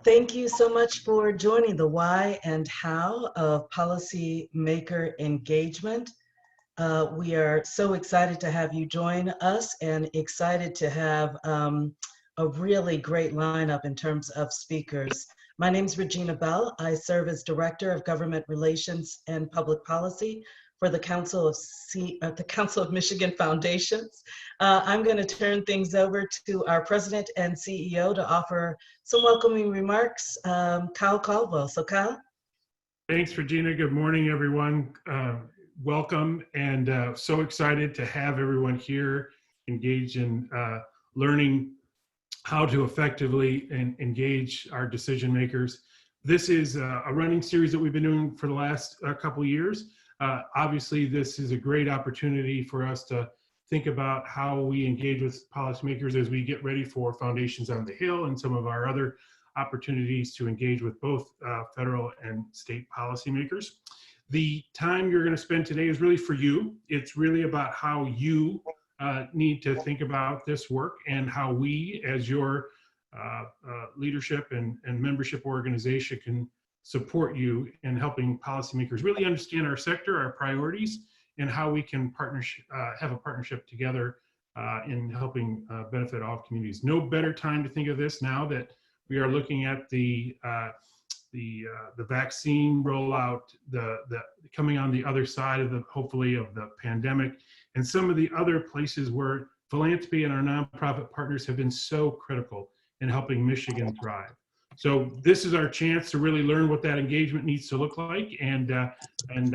Thank you so much for joining the why and how of policymaker engagement. We are so excited to have you join us and excited to have a really great lineup in terms of speakers. My name is Regina Bell. I serve as Director of Government Relations and Public Policy for the Council of Michigan Foundations. I'm going to turn things over to our President and CEO to offer some welcoming remarks, Kyle Caldwell. So Kyle. Thanks, Regina. Good morning, everyone. Welcome, and so excited to have everyone here engaged in learning how to effectively engage our decision makers. This is a running series that we've been doing for the last couple of years. Obviously, this is a great opportunity for us to think about how we engage with policymakers as we get ready for Foundations on the Hill and some of our other opportunities to engage with both federal and state policymakers. The time you're going to spend today is really for you. It's really about how you need to think about this work and how we, as your leadership and membership organization, can support you in helping policymakers really understand our sector, our priorities, and how we can have a partnership together in helping benefit all communities. No better time to think of this now that we are looking at the vaccine rollout, the coming on the other side of hopefully of the pandemic, and some of the other places where philanthropy and our nonprofit partners have been so critical in helping Michigan thrive. So this is our chance to really learn what that engagement needs to look like and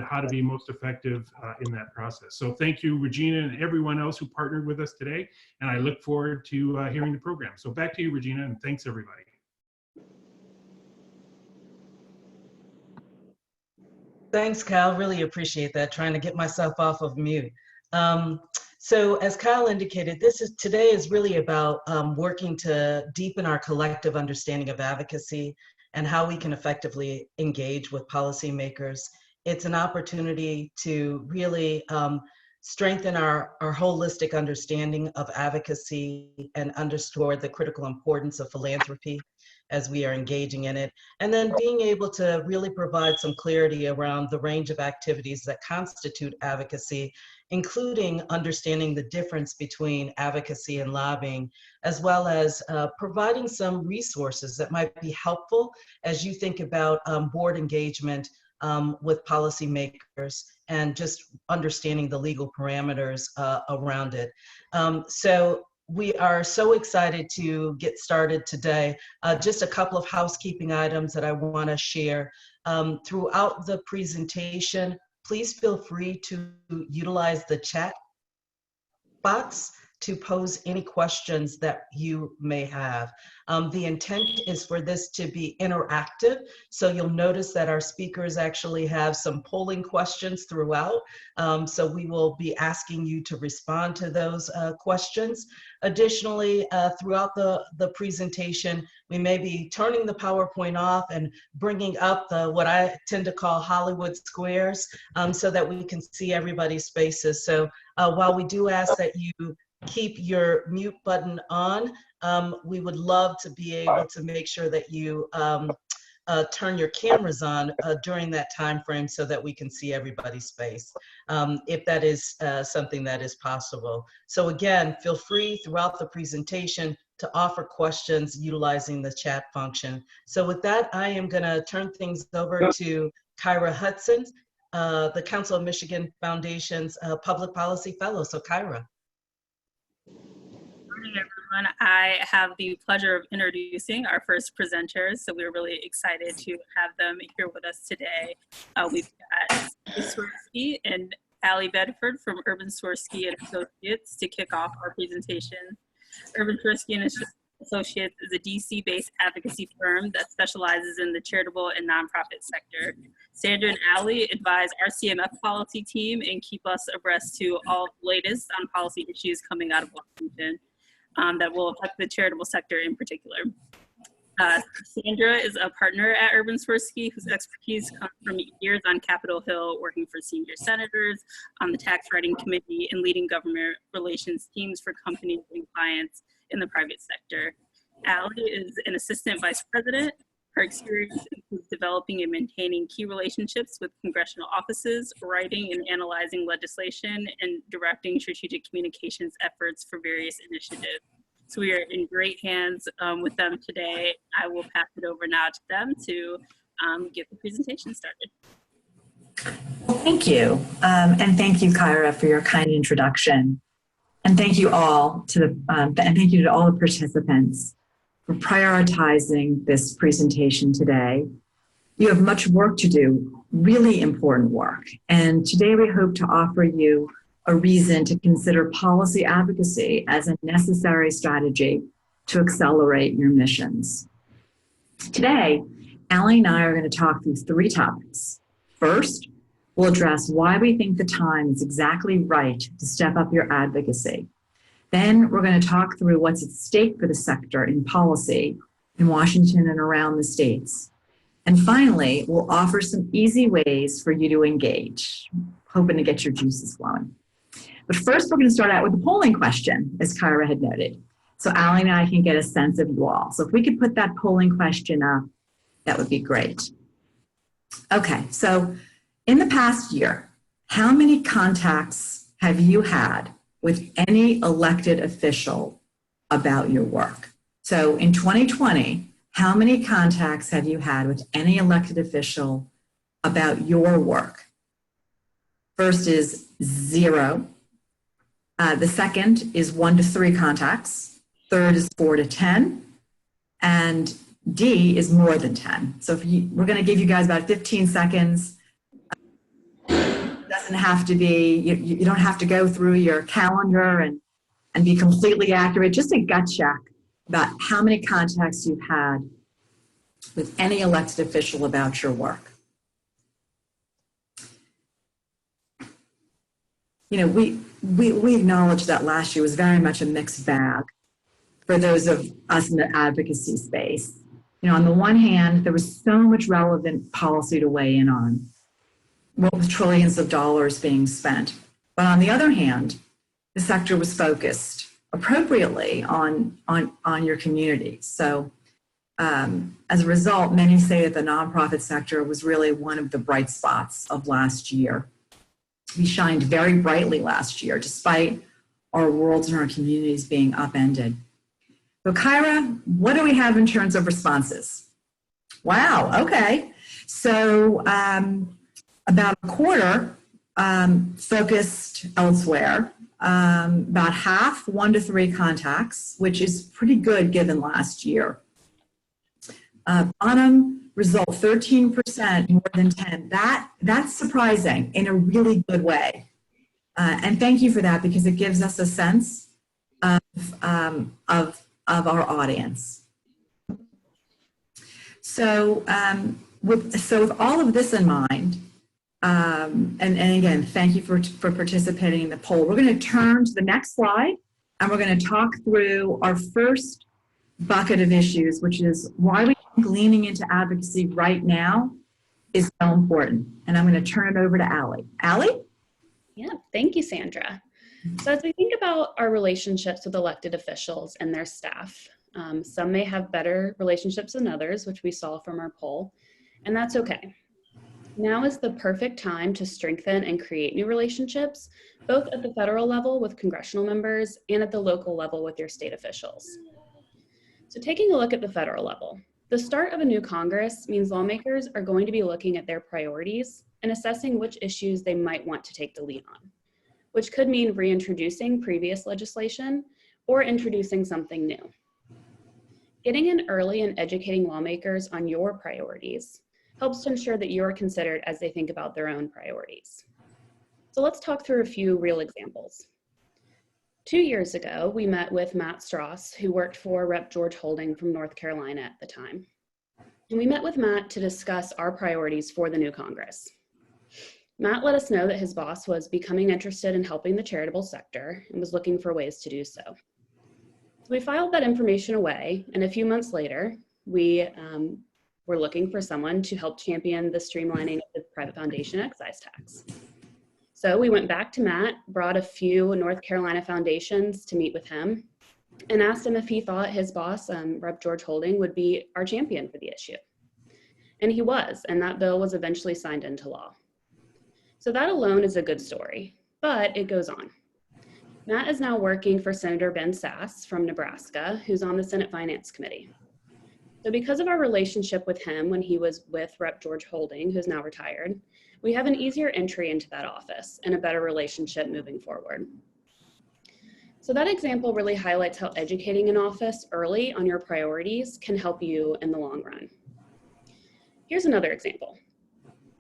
how to be most effective in that process. So thank you, Regina, and everyone else who partnered with us today, and I look forward to hearing the program. So back to you, Regina, and thanks everybody. Thanks, Kyle. Really appreciate that. Trying to get myself off of mute. So as Kyle indicated, today is really about working to deepen our collective understanding of advocacy and how we can effectively engage with policymakers. It's an opportunity to really strengthen our holistic understanding of advocacy and underscore the critical importance of philanthropy as we are engaging in it, and then being able to really provide some clarity around the range of activities that constitute advocacy, including understanding the difference between advocacy and lobbying, as well as providing some resources that might be helpful as you think about board engagement with policymakers and just understanding the legal parameters around it. So we are so excited to get started today. Just a couple of housekeeping items that I want to share. Throughout the presentation, please feel free to utilize the chat box to pose any questions that you may have. The intent is for this to be interactive, so you'll notice that our speakers actually have some polling questions throughout, so we will be asking you to respond to those questions. Additionally, throughout the presentation, we may be turning the PowerPoint off and bringing up what I tend to call Hollywood squares so that we can see everybody's faces. So while we do ask that you keep your mute button on, we would love to be able to make sure that you turn your cameras on during that time frame so that we can see everybody's face, if that is something that is possible. So again, feel free throughout the presentation to offer questions utilizing the chat function. So with that, I am gonna turn things over to Kyra Hudson, the Council of Michigan Foundation's Public Policy Fellow. So Kyra. Good morning, everyone. I have the pleasure of introducing our first presenters, so we're really excited to have them here with us today. We've got Swirsky and Allie Bedford from Urban Swirsky and Associates to kick off our presentation. Urban Swirsky and Associates is a DC-based advocacy firm that specializes in the charitable and nonprofit sector. Sandra and Allie advise our CMF policy team and keep us abreast to all the latest on policy issues coming out of Washington that will affect the charitable sector in particular. Sandra is a partner at Urban Swirsky whose expertise comes from years on Capitol Hill working for senior senators on the tax writing committee and leading government relations teams for companies and clients in the private sector. Allie is an assistant vice president Her experience includes developing and maintaining key relationships with congressional offices, writing and analyzing legislation, and directing strategic communications efforts for various initiatives. So we are in great hands with them today. I will pass it over now to them to get the presentation started. Well, thank you. And thank you, Kyra, for your kind introduction. And thank you all and thank you to all the participants for prioritizing this presentation today. You have much work to do, really important work. And today we hope to offer you a reason to consider policy advocacy as a necessary strategy to accelerate your missions. Today, Allie and I are going to talk through 3 topics. First, we'll address why we think the time is exactly right to step up your advocacy. Then we're going to talk through what's at stake for the sector in policy in Washington and around the states. And finally, we'll offer some easy ways for you to engage, hoping to get your juices flowing. But first, we're going to start out with the polling question, as Kyra had noted. So Allie and I can get a sense of you all. So if we could put that polling question up, that would be great. Okay, so in the past year, how many contacts have you had with any elected official about your work? So in 2020, how many contacts have you had with any elected official about your work? First is 0. The second is 1 to 3 contacts. Third is 4 to 10. And D is more than 10. So we're going to give you guys about 15 seconds. Doesn't have to be, you don't have to go through your calendar and be completely accurate. Just a gut check about how many contacts you've had with any elected official about your work. You know, we acknowledge that last year was very much a mixed bag for those of us in the advocacy space. You know, on the one hand, there was so much relevant policy to weigh in on, with trillions of dollars being spent. But on the other hand, the sector was focused appropriately on your community. So as a result, many say that the nonprofit sector was really one of the bright spots of last year. We shined very brightly last year, despite our worlds and our communities being upended. So Kyra, what do we have in terms of responses? Wow, okay. So about a quarter focused elsewhere, about half 1 to 3 contacts, which is pretty good given last year. Bottom result, 13% more than 10. That's surprising in a really good way. And thank you for that, because it gives us a sense of our audience. So with all of this in mind, and again, thank you for participating in the poll. We're going to turn to the next slide, and we're going to talk through our first bucket of issues, which is why we think leaning into advocacy right now is so important. And I'm going to turn it over to Allie. Allie? Yeah, thank you, Sandra. So as we think about our relationships with elected officials and their staff, some may have better relationships than others, which we saw from our poll, and that's okay. Now is the perfect time to strengthen and create new relationships, both at the federal level with congressional members and at the local level with your state officials. So taking a look at the federal level, the start of a new Congress means lawmakers are going to be looking at their priorities and assessing which issues they might want to take the lead on, which could mean reintroducing previous legislation or introducing something new. Getting in early and educating lawmakers on your priorities helps to ensure that you're considered as they think about their own priorities. So let's talk through a few real examples. 2 years ago, we met with Matt Strauss, who worked for Rep. George Holding from North Carolina at the time. And we met with Matt to discuss our priorities for the new Congress. Matt let us know that his boss was becoming interested in helping the charitable sector and was looking for ways to do so. So we filed that information away, and a few months later, we were looking for someone to help champion the streamlining of the private foundation excise tax. So we went back to Matt, brought a few North Carolina foundations to meet with him, and asked him if he thought his boss, Rep. George Holding, would be our champion for the issue. And he was, and that bill was eventually signed into law. So that alone is a good story, but it goes on. Matt is now working for Senator Ben Sasse from Nebraska, who's on the Senate Finance Committee. So because of our relationship with him when he was with Rep. George Holding, who's now retired, we have an easier entry into that office and a better relationship moving forward. So that example really highlights how educating an office early on your priorities can help you in the long run. Here's another example.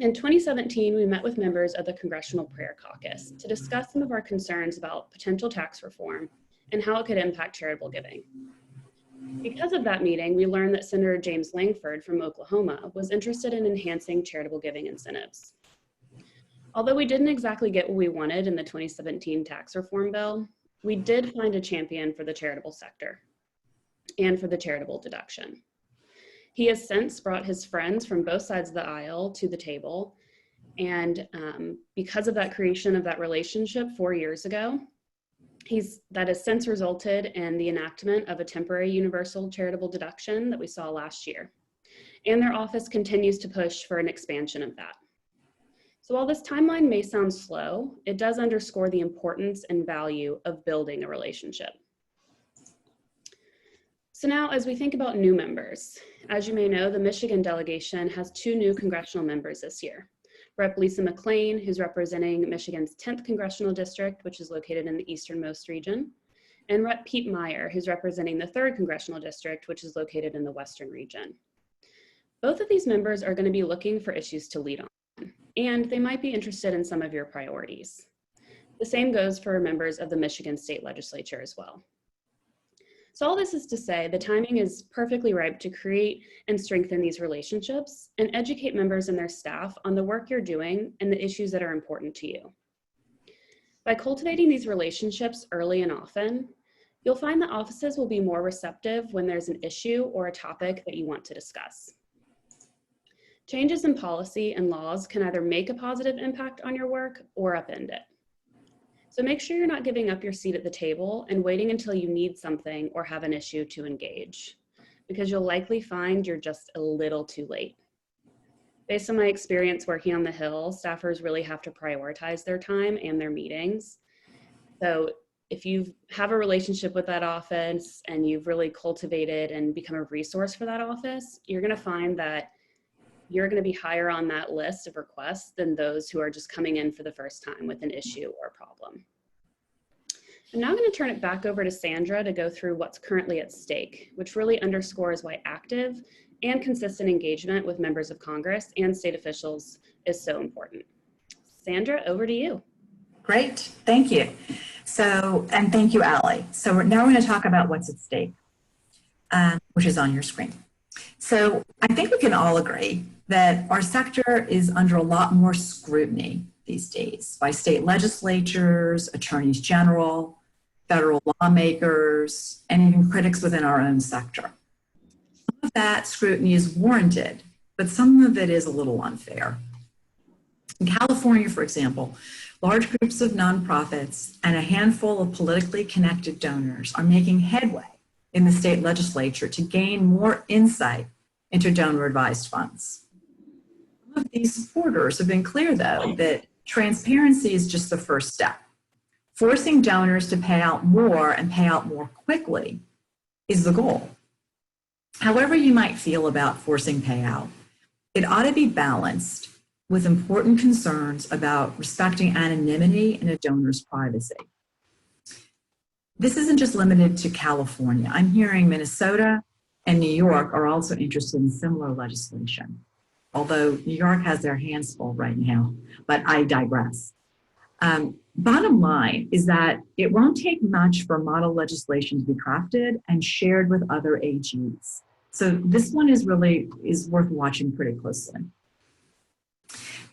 In 2017, we met with members of the Congressional Prayer Caucus to discuss some of our concerns about potential tax reform and how it could impact charitable giving. Because of that meeting, we learned that Senator James Langford from Oklahoma was interested in enhancing charitable giving incentives. Although we didn't exactly get what we wanted in the 2017 tax reform bill, we did find a champion for the charitable sector and for the charitable deduction. He has since brought his friends from both sides of the aisle to the table. And because of that creation of that relationship 4 years ago, that has since resulted in the enactment of a temporary universal charitable deduction that we saw last year. And their office continues to push for an expansion of that. So while this timeline may sound slow, it does underscore the importance and value of building a relationship. So now, as we think about new members, as you may know, the Michigan delegation has 2 new congressional members this year. Rep. Lisa McClain, who's representing Michigan's 10th congressional district, which is located in the easternmost region, and Rep. Pete Meyer, who's representing the 3rd congressional district, which is located in the western region. Both of these members are going to be looking for issues to lead on, and they might be interested in some of your priorities. The same goes for members of the Michigan State Legislature as well. So all this is to say, the timing is perfectly ripe to create and strengthen these relationships and educate members and their staff on the work you're doing and the issues that are important to you. By cultivating these relationships early and often, you'll find that offices will be more receptive when there's an issue or a topic that you want to discuss. Changes in policy and laws can either make a positive impact on your work or upend it. So make sure you're not giving up your seat at the table and waiting until you need something or have an issue to engage, because you'll likely find you're just a little too late. Based on my experience working on the Hill, staffers really have to prioritize their time and their meetings. So if you have a relationship with that office and you've really cultivated and become a resource for that office, you're going to find that you're going to be higher on that list of requests than those who are just coming in for the first time with an issue or problem. I'm now going to turn it back over to Sandra to go through what's currently at stake, which really underscores why active and consistent engagement with members of Congress and state officials is so important. Sandra, over to you. Great, thank you. And thank you, Allie. So now we're going to talk about what's at stake, which is on your screen. So I think we can all agree that our sector is under a lot more scrutiny these days by state legislatures, attorneys general, federal lawmakers, and even critics within our own sector. Some of that scrutiny is warranted, but some of it is a little unfair. In California, for example, large groups of nonprofits and a handful of politically connected donors are making headway in the state legislature to gain more insight into donor-advised funds. Some of these supporters have been clear, though, that transparency is just the first step. Forcing donors to pay out more and pay out more quickly is the goal. However you might feel about forcing payout, it ought to be balanced with important concerns about respecting anonymity and a donor's privacy. This isn't just limited to California. I'm hearing Minnesota and New York are also interested in similar legislation, although New York has their hands full right now, but I digress. Bottom line is that it won't take much for model legislation to be crafted and shared with other AGs. So this one is worth watching pretty closely.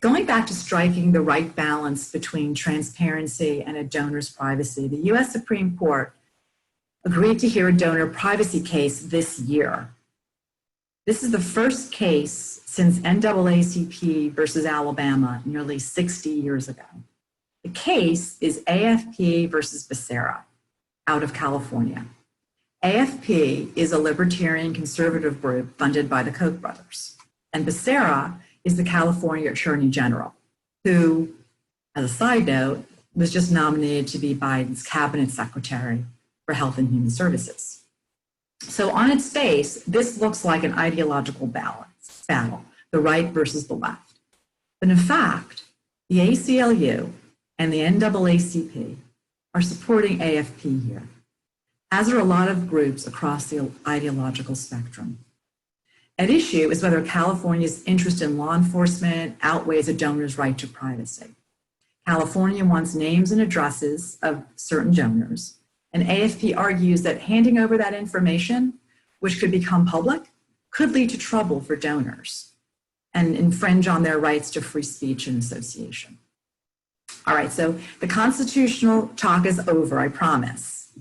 Going back to striking the right balance between transparency and a donor's privacy, the US Supreme Court agreed to hear a donor privacy case this year. This is the first case since NAACP versus Alabama nearly 60 years ago. The case is AFP versus Becerra out of California. AFP is a libertarian conservative group funded by the Koch brothers. And Becerra is the California Attorney General, who, as a side note, was just nominated to be Biden's cabinet secretary for Health and Human Services. So on its face, this looks like an ideological battle, the right versus the left. But in fact, the ACLU and the NAACP are supporting AFP here, as are a lot of groups across the ideological spectrum. At issue is whether California's interest in law enforcement outweighs a donor's right to privacy. California wants names and addresses of certain donors, and AFP argues that handing over that information, which could become public, could lead to trouble for donors and infringe on their rights to free speech and association. All right, so the constitutional talk is over, I promise.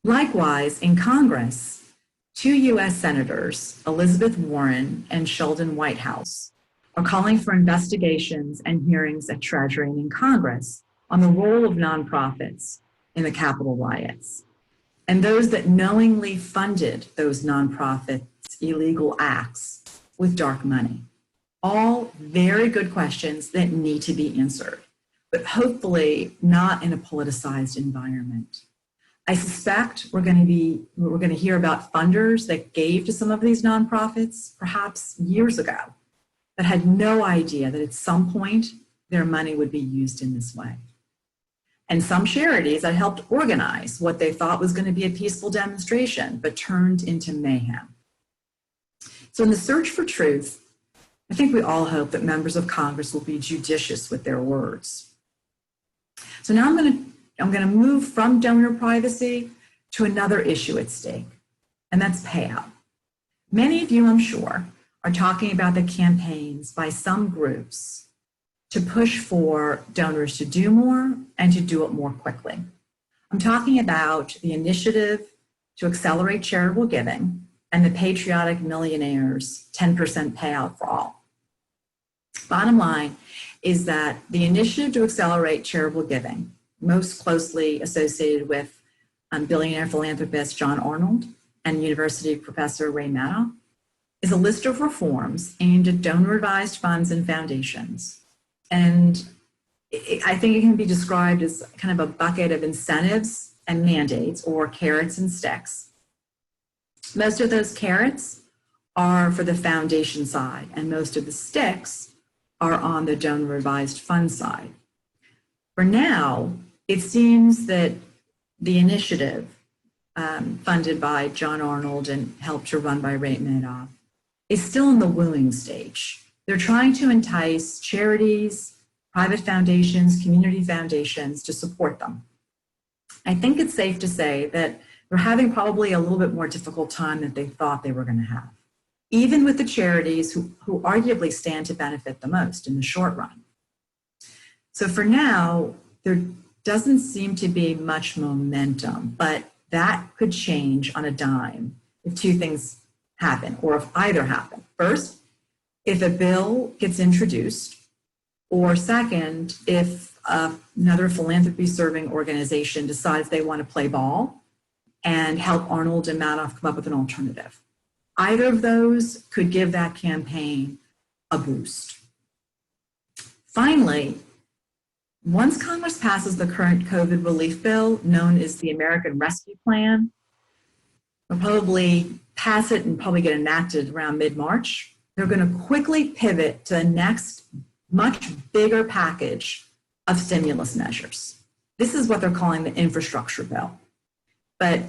Likewise, in Congress, 2 U.S. Senators, Elizabeth Warren and Sheldon Whitehouse, are calling for investigations and hearings at Treasury and in Congress on the role of nonprofits in the Capitol riots and those that knowingly funded those nonprofits' illegal acts with dark money. All very good questions that need to be answered, but hopefully not in a politicized environment. I suspect we're going to hear about funders that gave to some of these nonprofits perhaps years ago that had no idea that at some point their money would be used in this way. And some charities that helped organize what they thought was going to be a peaceful demonstration, but turned into mayhem. So in the search for truth, I think we all hope that members of Congress will be judicious with their words. So now I'm going to move from donor privacy to another issue at stake, and that's payout. Many of you, I'm sure, are talking about the campaigns by some groups to push for donors to do more and to do it more quickly. I'm talking about the initiative to accelerate charitable giving and the patriotic millionaires' 10% payout for all. Bottom line is that the initiative to accelerate charitable giving, most closely associated with billionaire philanthropist John Arnold and university professor Ray Madoff, is a list of reforms aimed at donor-advised funds and foundations. And I think it can be described as kind of a bucket of incentives and mandates, or carrots and sticks. Most of those carrots are for the foundation side, and most of the sticks are on the donor-advised fund side. For now, it seems that the initiative funded by John Arnold and helped to run by Ray Madoff is still in the wooing stage. They're trying to entice charities, private foundations, community foundations to support them. I think it's safe to say that they're having probably a little bit more difficult time than they thought they were going to have, even with the charities who arguably stand to benefit the most in the short run. So for now, there doesn't seem to be much momentum, but that could change on a dime if two things happen, or if either happen. First, if a bill gets introduced, or second, if another philanthropy-serving organization decides they want to play ball and help Arnold and Madoff come up with an alternative. Either of those could give that campaign a boost. Finally, once Congress passes the current COVID relief bill, known as the American Rescue Plan, they'll probably pass it and probably get enacted around mid-March. They're going to quickly pivot to the next much bigger package of stimulus measures. This is what they're calling the infrastructure bill. But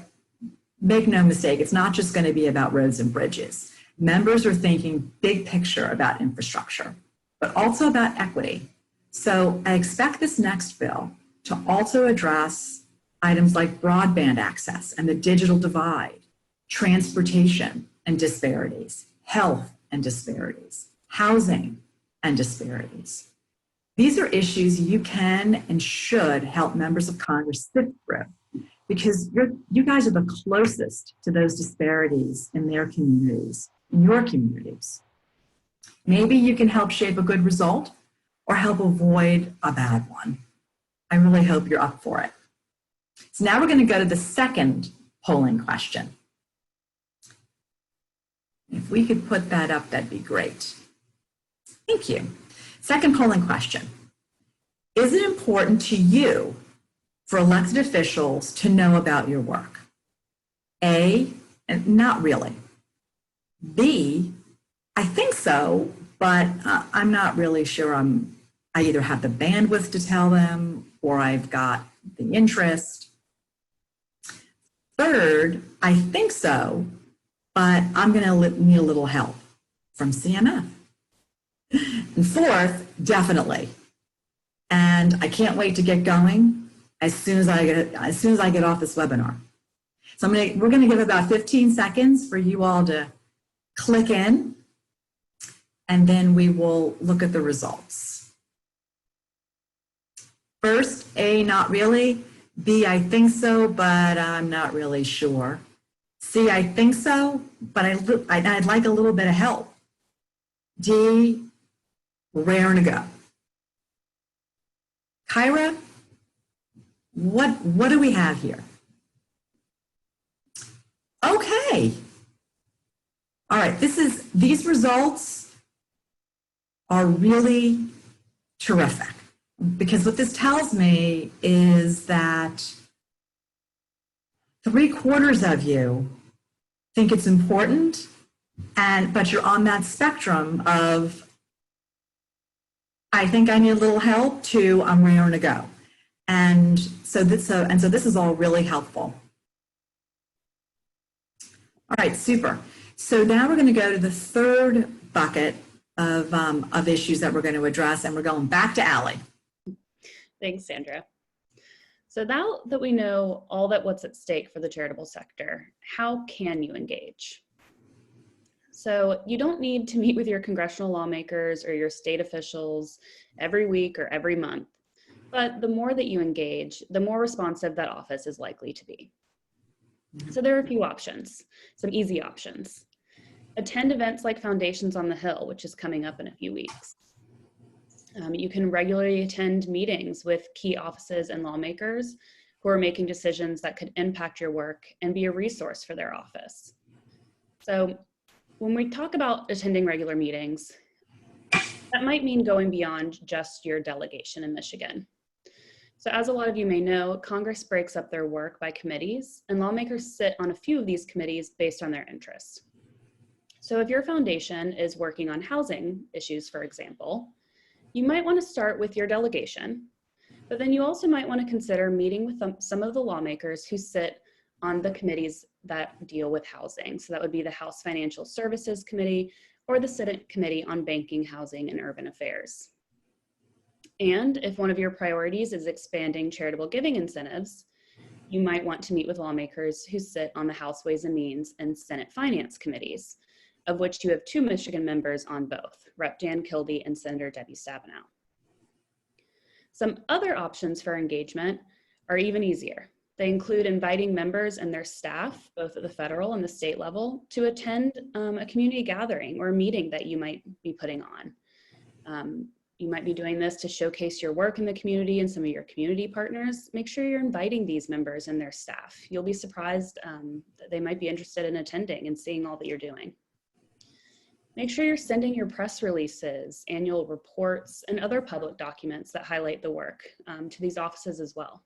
make no mistake, it's not just going to be about roads and bridges. Members are thinking big picture about infrastructure, but also about equity. So I expect this next bill to also address items like broadband access and the digital divide, transportation and disparities, health and disparities, housing and disparities. These are issues you can and should help members of Congress sift through, because you guys are the closest to those disparities in their communities, in your communities. Maybe you can help shape a good result or help avoid a bad one. I really hope you're up for it. So now we're going to go to the second polling question. If If we could put that up, that'd be great. Thank you. Second polling question. Is it important to you for elected officials to know about your work? A, not really. B, I think so, but I'm not really sure I either have the bandwidth to tell them or I've got the interest. Third, I think so, but I'm going to need a little help from CMF. And fourth, definitely. And I can't wait to get going as soon as I get off this webinar. So we're going to give about 15 seconds for you all to click in, and then we will look at the results. First, A, not really. B, I think so, but I'm not really sure. C, I think so, but I'd like a little bit of help. D, raring to go. Kyra, what do we have here? Okay. All right, these results are really terrific, because what this tells me is that 3/4 of you think it's important, but you're on that spectrum of, I think I need a little help, to I'm raring to go. And so this is all really helpful. All right, super. So now we're going to go to the third bucket of issues that we're going to address, and we're going back to Allie. Thanks, Sandra. So now that we know all that what's at stake for the charitable sector, how can you engage? So you don't need to meet with your congressional lawmakers or your state officials every week or every month, but the more that you engage, the more responsive that office is likely to be. So there are a few options, some easy options. Attend events like Foundations on the Hill, which is coming up in a few weeks. You can regularly attend meetings with key offices and lawmakers who are making decisions that could impact your work and be a resource for their office. So when we talk about attending regular meetings, that might mean going beyond just your delegation in Michigan. So as a lot of you may know, Congress breaks up their work by committees, and lawmakers sit on a few of these committees based on their interests. So if your foundation is working on housing issues, for example, you might want to start with your delegation, but then you also might want to consider meeting with some of the lawmakers who sit on the committees that deal with housing. So that would be the House Financial Services Committee or the Senate Committee on Banking, Housing, and Urban Affairs. And if one of your priorities is expanding charitable giving incentives, you might want to meet with lawmakers who sit on the House Ways and Means and Senate Finance Committees, of which you have 2 Michigan members on both, Rep. Dan Kildee and Senator Debbie Stabenow. Some other options for engagement are even easier. They include inviting members and their staff, both at the federal and the state level, to attend a community gathering or a meeting that you might be putting on. You might be doing this to showcase your work in the community and some of your community partners. Make sure you're inviting these members and their staff. You'll be surprised that they might be interested in attending and seeing all that you're doing. Make sure you're sending your press releases, annual reports, and other public documents that highlight the work to these offices as well.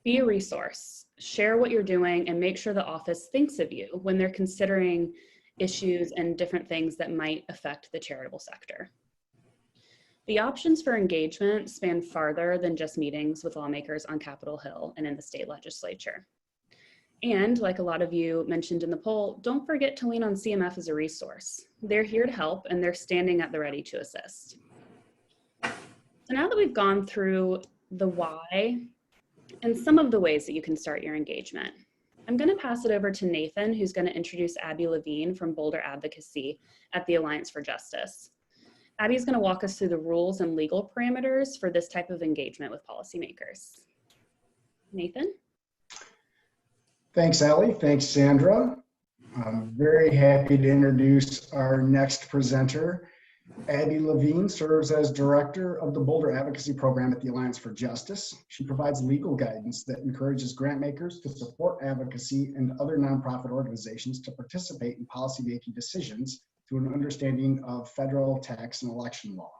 Be a resource. Share what you're doing and make sure the office thinks of you when they're considering issues and different things that might affect the charitable sector. The options for engagement span farther than just meetings with lawmakers on Capitol Hill and in the state legislature. And like a lot of you mentioned in the poll, don't forget to lean on CMF as a resource. They're here to help and they're standing at the ready to assist. So now that we've gone through the why and some of the ways that you can start your engagement, I'm going to pass it over to Nathan, who's going to introduce Abby Levine from Boulder Advocacy at the Alliance for Justice. Abby's going to walk us through the rules and legal parameters for this type of engagement with policymakers. Nathan? Thanks, Allie. Thanks, Sandra. I'm very happy to introduce our next presenter. Abby Levine serves as director of the Boulder Advocacy Program at the Alliance for Justice. She provides legal guidance that encourages grant makers to support advocacy and other nonprofit organizations to participate in policymaking decisions through an understanding of federal tax and election law.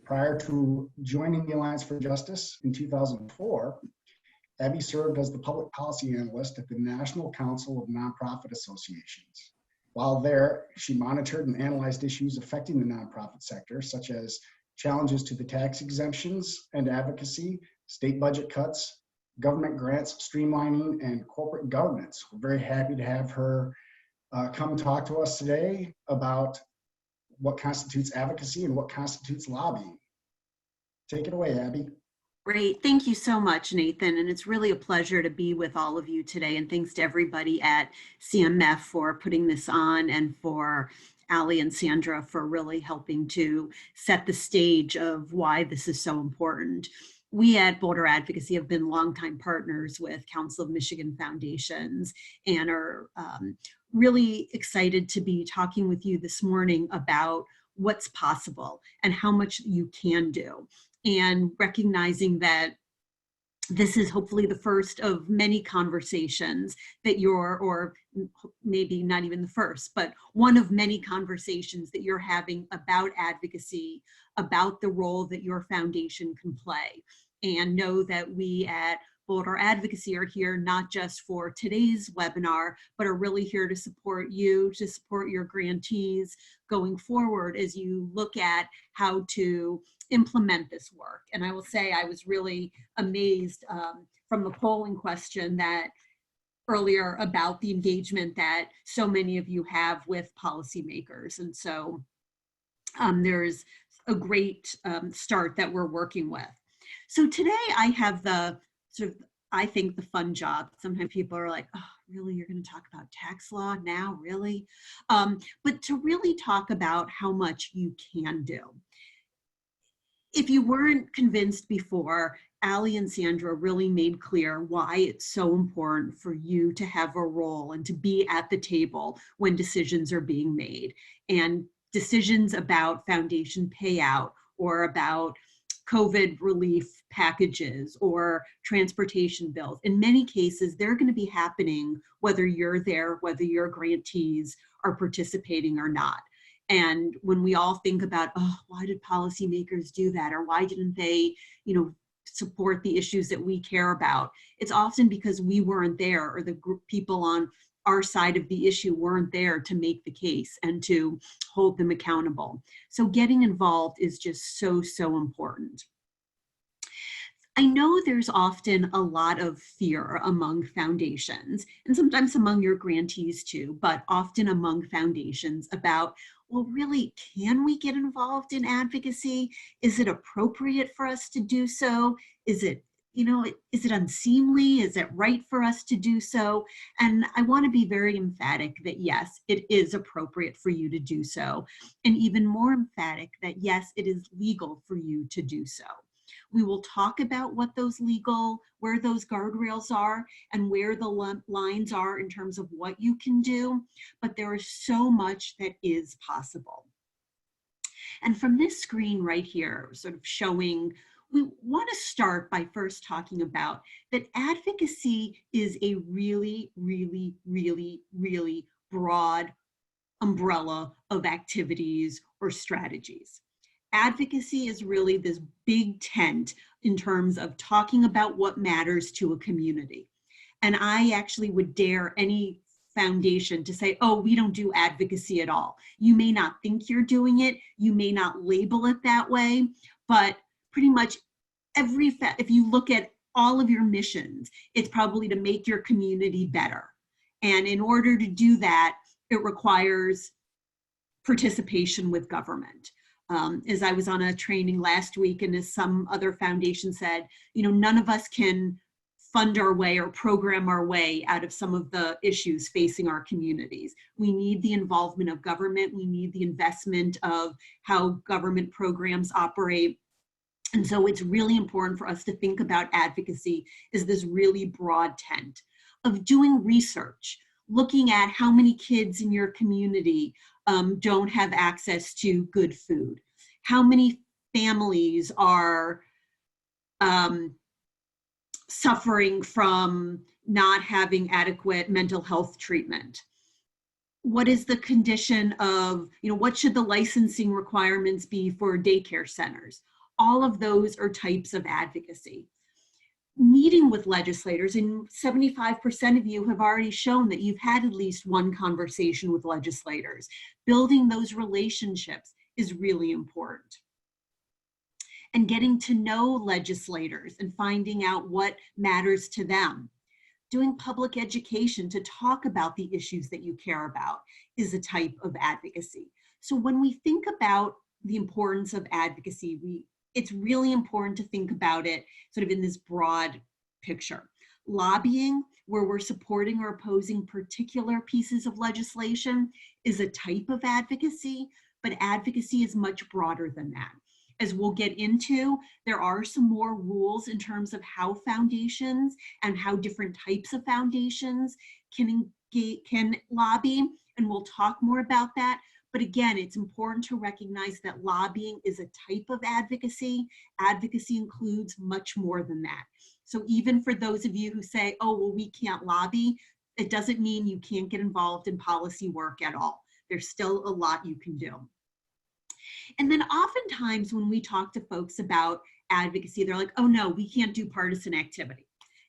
Prior to joining the Alliance for Justice in 2004, Abby served as the public policy analyst at the National Council of Nonprofit Associations. While there, she monitored and analyzed issues affecting the nonprofit sector, such as challenges to the tax exemptions and advocacy, state budget cuts, government grants streamlining, and corporate governance. We're very happy to have her come talk to us today about what constitutes advocacy and what constitutes lobbying. Take it away, Abby. Great. Thank you so much, Nathan. And it's really a pleasure to be with all of you today. And thanks to everybody at CMF for putting this on, and for Ali and Sandra for really helping to set the stage of why this is so important. We at Boulder Advocacy have been longtime partners with Council of Michigan Foundations, and are really excited to be talking with you this morning about what's possible and how much you can do. And recognizing that this is hopefully the first of many conversations that you're, or maybe not even the first, but one of many conversations that you're having about advocacy, about the role that your foundation can play. And know that we at Boulder Advocacy are here not just for today's webinar, but are really here to support you, to support your grantees going forward as you look at how to implement this work. And I will say I was really amazed from the polling question that earlier about the engagement that so many of you have with policymakers. And so there's a great start that we're working with. So today I have the sort of, I think, the fun job. Sometimes people are like, oh, really, you're going to talk about tax law now, really? But to really talk about how much you can do. If you weren't convinced before, Ali and Sandra really made clear why it's so important for you to have a role and to be at the table when decisions are being made. And decisions about foundation payout, or about COVID relief packages, or transportation bills. In many cases, they're going to be happening whether you're there, whether your grantees are participating or not. And when we all think about, oh, why did policymakers do that? Or why didn't they, support the issues that we care about? It's often because we weren't there, or the group people on our side of the issue weren't there to make the case and to hold them accountable. So getting involved is just so, so important. I know there's often a lot of fear among foundations, and sometimes among your grantees too, but often among foundations about, well, really, can we get involved in advocacy? Is it appropriate for us to do so? Is it, is it unseemly? Is it right for us to do so? And I want to be very emphatic that yes, it is appropriate for you to do so. And even more emphatic that yes, it is legal for you to do so. We will talk about where those guardrails are and where the lines are in terms of what you can do, but there is so much that is possible. And from this screen right here, sort of showing, we want to start by first talking about that advocacy is a really, really, really, really broad umbrella of activities or strategies. Advocacy is really this big tent in terms of talking about what matters to a community. And I actually would dare any foundation to say, oh, we don't do advocacy at all. You may not think you're doing it, you may not label it that way, but pretty much if you look at all of your missions, it's probably to make your community better. And in order to do that, it requires participation with government. As I was on a training last week, and as some other foundation said, none of us can fund our way or program our way out of some of the issues facing our communities. We need the involvement of government. We need the investment of how government programs operate. And so it's really important for us to think about advocacy as this really broad tent of doing research, looking at how many kids in your community don't have access to good food, how many families are suffering from not having adequate mental health treatment. What is the condition of, what should the licensing requirements be for daycare centers? All of those are types of advocacy. Meeting with legislators, and 75% of you have already shown that you've had at least one conversation with legislators. Building those relationships is really important. And getting to know legislators and finding out what matters to them. Doing public education to talk about the issues that you care about is a type of advocacy. So when we think about the importance of advocacy, it's really important to think about it sort of in this broad picture. Lobbying, where we're supporting or opposing particular pieces of legislation, is a type of advocacy, but advocacy is much broader than that. As we'll get into, there are some more rules in terms of how foundations and how different types of foundations can lobby, and we'll talk more about that. But again, it's important to recognize that lobbying is a type of advocacy. Advocacy includes much more than that. So even for those of you who say, oh, well, we can't lobby, it doesn't mean you can't get involved in policy work at all. There's still a lot you can do. And then oftentimes when we talk to folks about advocacy, they're like, oh no, we can't do partisan activity.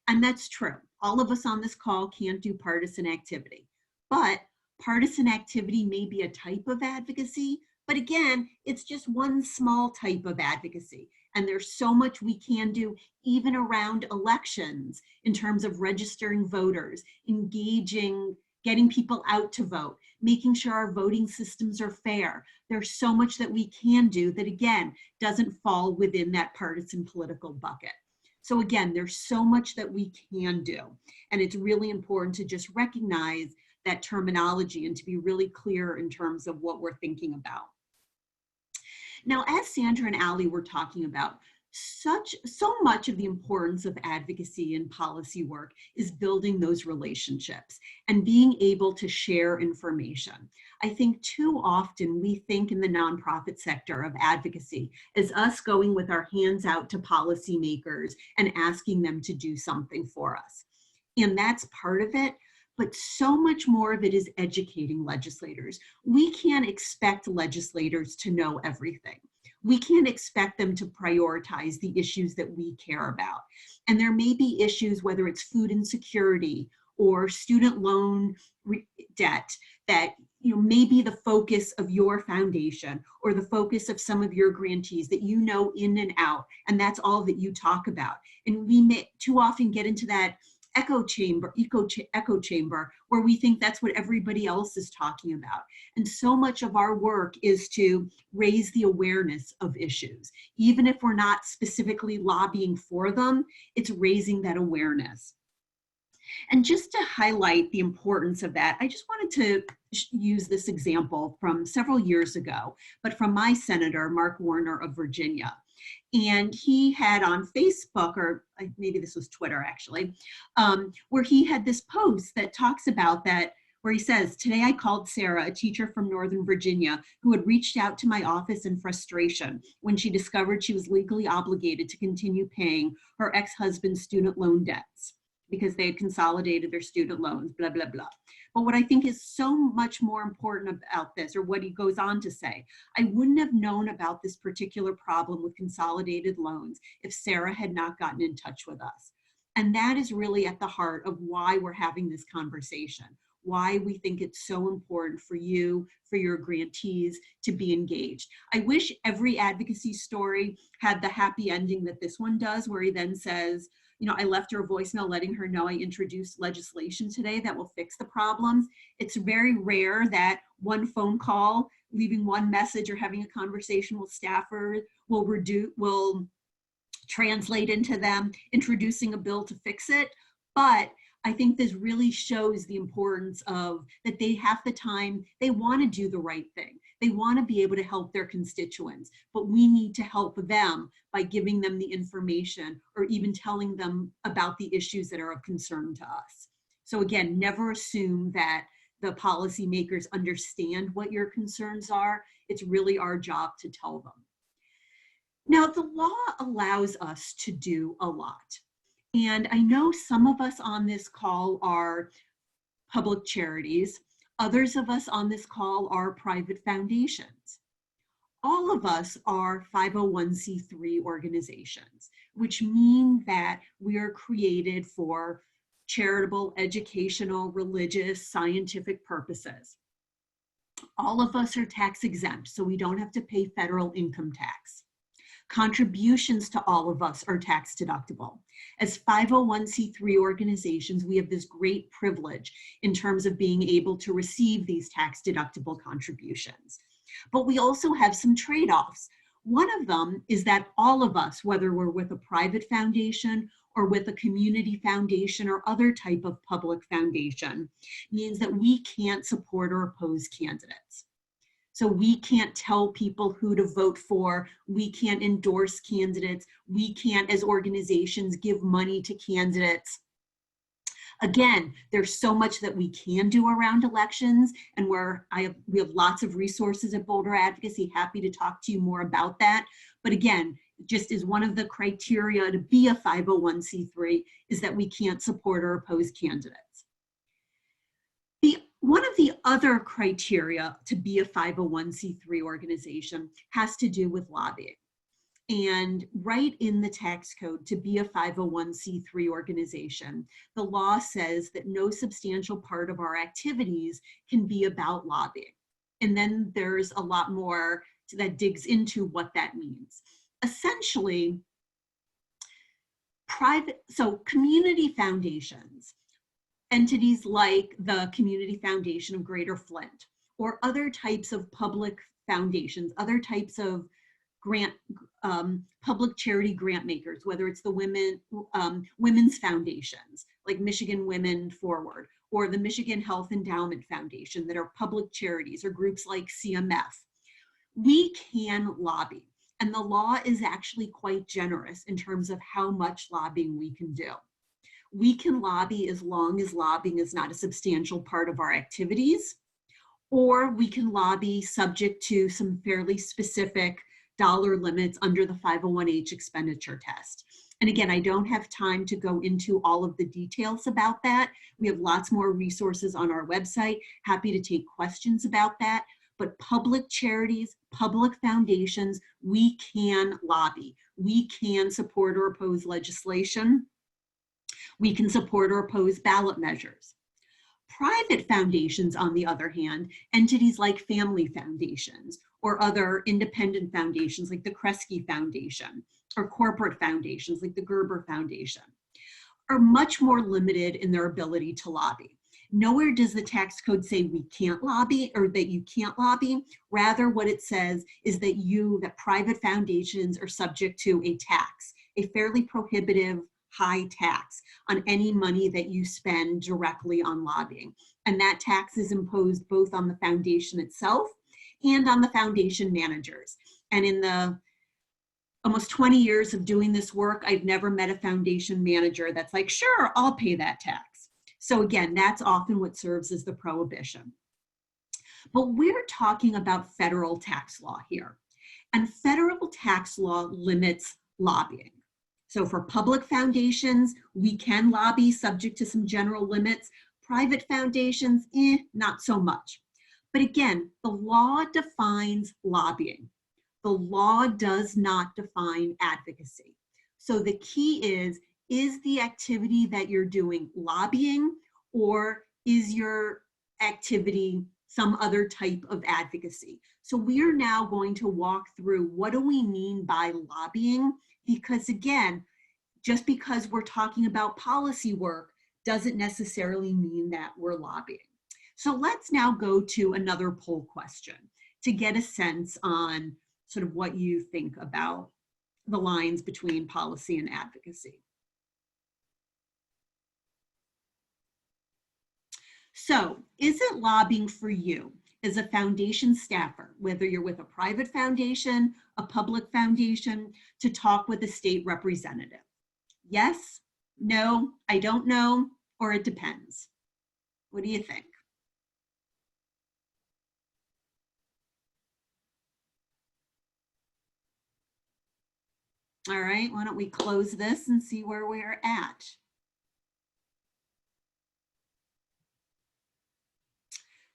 And that's true. All of us on this call can't do partisan activity. But partisan activity may be a type of advocacy, but again, it's just one small type of advocacy. And there's so much we can do even around elections in terms of registering voters, engaging, getting people out to vote, making sure our voting systems are fair. There's so much that we can do that, again, doesn't fall within that partisan political bucket. So again, there's so much that we can do. And it's really important to just recognize that terminology and to be really clear in terms of what we're thinking about. Now, as Sandra and Ali were talking about, so much of the importance of advocacy and policy work is building those relationships and being able to share information. I think too often we think in the nonprofit sector of advocacy as us going with our hands out to policymakers and asking them to do something for us. And that's part of it. But so much more of it is educating legislators. We can't expect legislators to know everything. We can't expect them to prioritize the issues that we care about. And there may be issues, whether it's food insecurity or student loan debt, that may be the focus of your foundation or the focus of some of your grantees that you know in and out, and that's all that you talk about. And we may too often get into that echo chamber where we think that's what everybody else is talking about. And so much of our work is to raise the awareness of issues. Even if we're not specifically lobbying for them, it's raising that awareness. And just to highlight the importance of that, I just wanted to use this example from several years ago, but from my senator, Mark Warner of Virginia. And he had on Facebook, or maybe this was Twitter actually, where he had this post that talks about that, where he says, "Today I called Sarah, a teacher from Northern Virginia, who had reached out to my office in frustration when she discovered she was legally obligated to continue paying her ex-husband's student loan debts because they had consolidated their student loans, blah, blah, blah." But what I think is so much more important about this, or what he goes on to say, I wouldn't have known about this particular problem with consolidated loans if Sarah had not gotten in touch with us. And that is really at the heart of why we're having this conversation, why we think it's so important for you, for your grantees to be engaged. I wish every advocacy story had the happy ending that this one does, where he then says, I left her a voicemail letting her know I introduced legislation today that will fix the problems. It's very rare that one phone call, leaving one message or having a conversation with staffers will translate into them introducing a bill to fix it. But I think this really shows the importance of that they have the time, they want to do the right thing. They want to be able to help their constituents, but we need to help them by giving them the information or even telling them about the issues that are of concern to us. So again, never assume that the policymakers understand what your concerns are. It's really our job to tell them. Now, the law allows us to do a lot. And I know some of us on this call are public charities. Others of us on this call are private foundations. All of us are 501c3 organizations, which mean that we are created for charitable, educational, religious, scientific purposes. All of us are tax exempt, so we don't have to pay federal income tax. Contributions to all of us are tax deductible. As 501c3 organizations, we have this great privilege in terms of being able to receive these tax deductible contributions. But we also have some trade-offs. One of them is that all of us, whether we're with a private foundation or with a community foundation or other type of public foundation, means that we can't support or oppose candidates. So we can't tell people who to vote for. We can't endorse candidates. We can't, as organizations, give money to candidates. Again, there's so much that we can do around elections, and we have lots of resources at Boulder Advocacy. Happy to talk to you more about that. But again, just as one of the criteria to be a 501c3 is that we can't support or oppose candidates. One of the other criteria to be a 501c3 organization has to do with lobbying. And right in the tax code, to be a 501c3 organization, the law says that no substantial part of our activities can be about lobbying. And then there's a lot more that digs into what that means. Essentially, community foundations, entities like the Community Foundation of Greater Flint, or other types of public foundations, other types of public charity grant makers, whether it's the women's foundations, like Michigan Women Forward, or the Michigan Health Endowment Foundation that are public charities, or groups like CMF. We can lobby, and the law is actually quite generous in terms of how much lobbying we can do. We can lobby as long as lobbying is not a substantial part of our activities, or we can lobby subject to some fairly specific dollar limits under the 501h expenditure test. And again, I don't have time to go into all of the details about that. We have lots more resources on our website. Happy to take questions about that. But public charities, public foundations, we can lobby. We can support or oppose legislation. We can support or oppose ballot measures. Private foundations, on the other hand, entities like family foundations or other independent foundations like the Kresge Foundation, or corporate foundations like the Gerber Foundation, are much more limited in their ability to lobby. Nowhere does the tax code say we can't lobby or that you can't lobby. Rather, what it says is that private foundations are subject to a tax, a fairly prohibitive high tax on any money that you spend directly on lobbying. And that tax is imposed both on the foundation itself and on the foundation managers. And in the almost 20 years of doing this work, I've never met a foundation manager that's like, sure, I'll pay that tax. So again, that's often what serves as the prohibition. But we're talking about federal tax law here. And federal tax law limits lobbying. So for public foundations, we can lobby subject to some general limits. Private foundations, not so much. But again, the law defines lobbying. The law does not define advocacy. So the key is the activity that you're doing lobbying, or is your activity some other type of advocacy? So we are now going to walk through what do we mean by lobbying, because again, just because we're talking about policy work doesn't necessarily mean that we're lobbying. So let's now go to another poll question to get a sense on sort of what you think about the lines between policy and advocacy. So, is it lobbying for you as a foundation staffer, whether you're with a private foundation, a public foundation, to talk with a state representative? Yes, no, I don't know, or it depends. What do you think? All right, why don't we close this and see where we're at?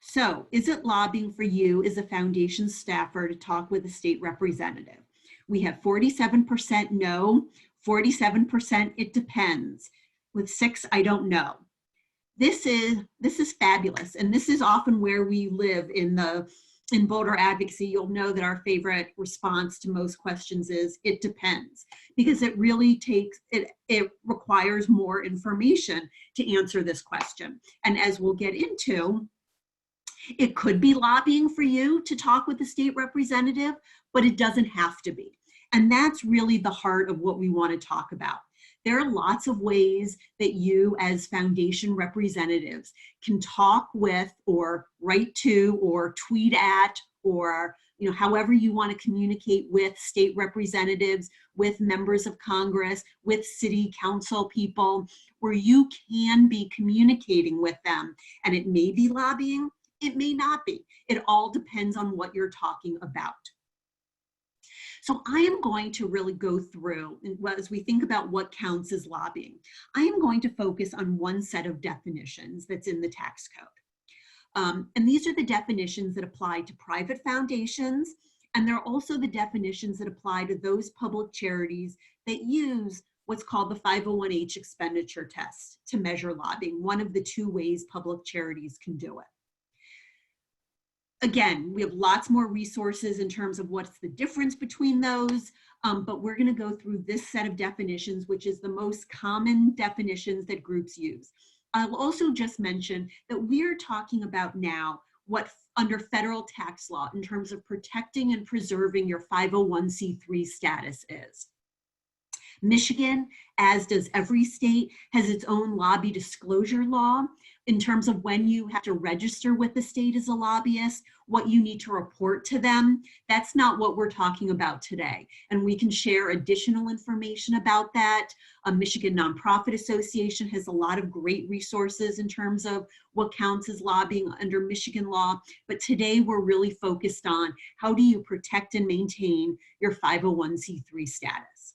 So, is it lobbying for you as a foundation staffer to talk with a state representative? We have 47% no, 47% it depends, with 6 I don't know. This is fabulous, and this is often where we live in Boulder advocacy. You'll know that our favorite response to most questions is it depends, because it really it requires more information to answer this question. And as we'll get into, it could be lobbying for you to talk with the state representative, but it doesn't have to be. And that's really the heart of what we want to talk about. There are lots of ways that you as foundation representatives can talk with or write to or tweet at or however you want to communicate with state representatives, with members of Congress, with city council people, where you can be communicating with them. And it may be lobbying, it may not be. It all depends on what you're talking about. So I am going to really go through, as we think about what counts as lobbying, I am going to focus on one set of definitions that's in the tax code. And these are the definitions that apply to private foundations, and they're also the definitions that apply to those public charities that use what's called the 501h expenditure test to measure lobbying, one of the 2 ways public charities can do it. Again, we have lots more resources in terms of what's the difference between those, but we're going to go through this set of definitions, which is the most common definitions that groups use. I'll also just mention that we're talking about now what under federal tax law in terms of protecting and preserving your 501c3 status is. Michigan, as does every state, has its own lobby disclosure law in terms of when you have to register with the state as a lobbyist, what you need to report to them. That's not what we're talking about today. And we can share additional information about that. Michigan Nonprofit Association has a lot of great resources in terms of what counts as lobbying under Michigan law. But today we're really focused on how do you protect and maintain your 501c3 status.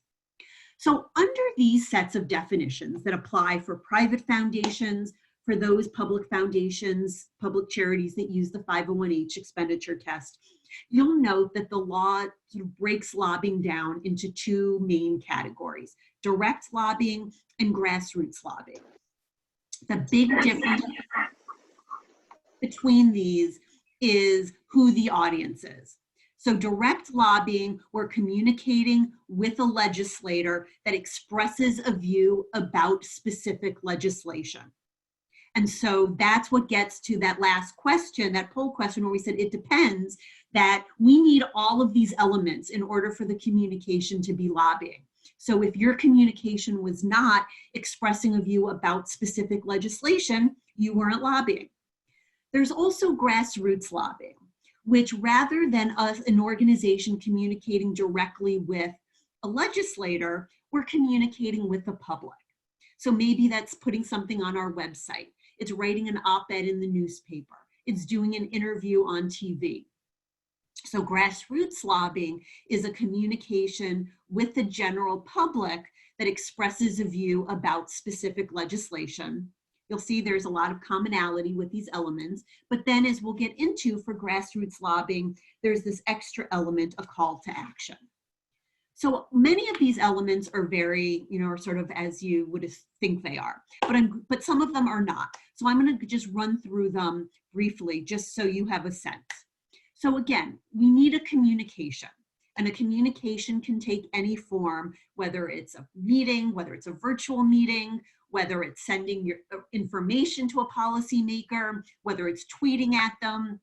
So under these sets of definitions that apply for private foundations, for those public foundations, public charities that use the 501h expenditure test, you'll note that the law sort of breaks lobbying down into 2 main categories: direct lobbying and grassroots lobbying. The big difference between these is who the audience is. So direct lobbying, we're communicating with a legislator that expresses a view about specific legislation. And so that's what gets to that last question, that poll question where we said it depends, that we need all of these elements in order for the communication to be lobbying. So if your communication was not expressing a view about specific legislation, you weren't lobbying. There's also grassroots lobbying, which rather than an organization communicating directly with a legislator, we're communicating with the public. So maybe that's putting something on our website. It's writing an op-ed in the newspaper. It's doing an interview on TV. So grassroots lobbying is a communication with the general public that expresses a view about specific legislation. You'll see there's a lot of commonality with these elements, but then as we'll get into for grassroots lobbying, there's this extra element of call to action. So many of these elements are very, are sort of as you would think they are, but some of them are not. So I'm going to just run through them briefly, just so you have a sense. So again, we need a communication, and a communication can take any form, whether it's a meeting, whether it's a virtual meeting, whether it's sending your information to a policymaker, whether it's tweeting at them.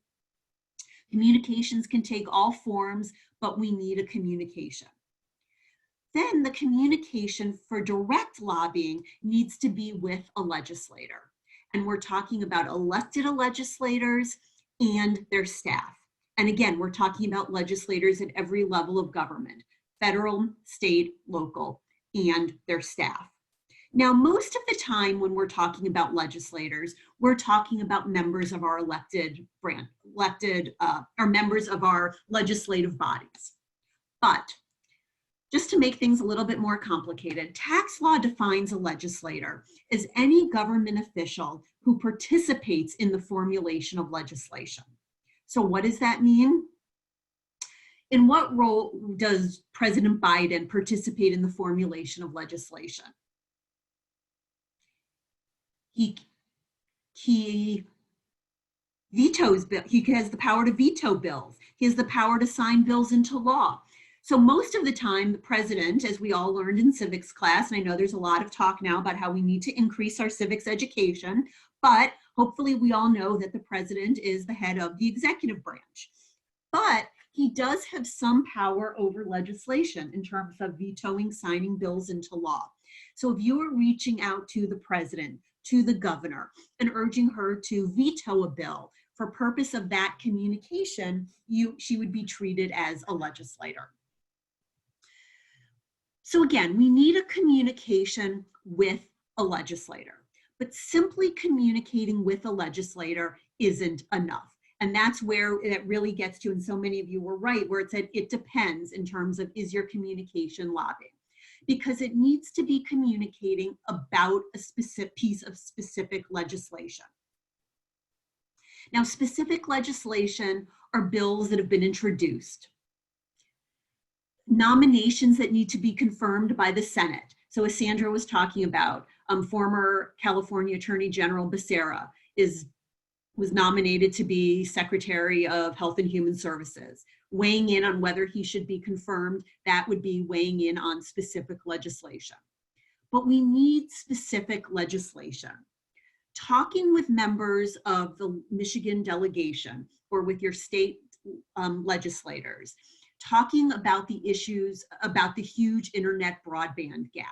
Communications can take all forms, but we need a communication. Then the communication for direct lobbying needs to be with a legislator. And we're talking about elected legislators and their staff. And again, we're talking about legislators at every level of government, federal, state, local, and their staff. Now, most of the time when we're talking about legislators, we're talking about members of our or members of our legislative bodies. But just to make things a little bit more complicated, tax law defines a legislator as any government official who participates in the formulation of legislation. So what does that mean? In what role does President Biden participate in the formulation of legislation? He vetoes bills. He has the power to veto bills. He has the power to sign bills into law. So most of the time, the president, as we all learned in civics class, and I know there's a lot of talk now about how we need to increase our civics education, but hopefully we all know that the president is the head of the executive branch. But he does have some power over legislation in terms of vetoing, signing bills into law. So if you are reaching out to the president, to the governor, and urging her to veto a bill, for purpose of that communication, she would be treated as a legislator. So again, we need a communication with a legislator, but simply communicating with a legislator isn't enough. And that's where it really gets to, and so many of you were right, where it said it depends in terms of, is your communication lobbying? Because it needs to be communicating about a specific piece of specific legislation. Now, specific legislation are bills that have been introduced, nominations that need to be confirmed by the Senate. So as Sandra was talking about, former California Attorney General Becerra was nominated to be Secretary of Health and Human Services. Weighing in on whether he should be confirmed, that would be weighing in on specific legislation. But we need specific legislation. Talking with members of the Michigan delegation or with your state legislators, talking about the issues, about the huge internet broadband gap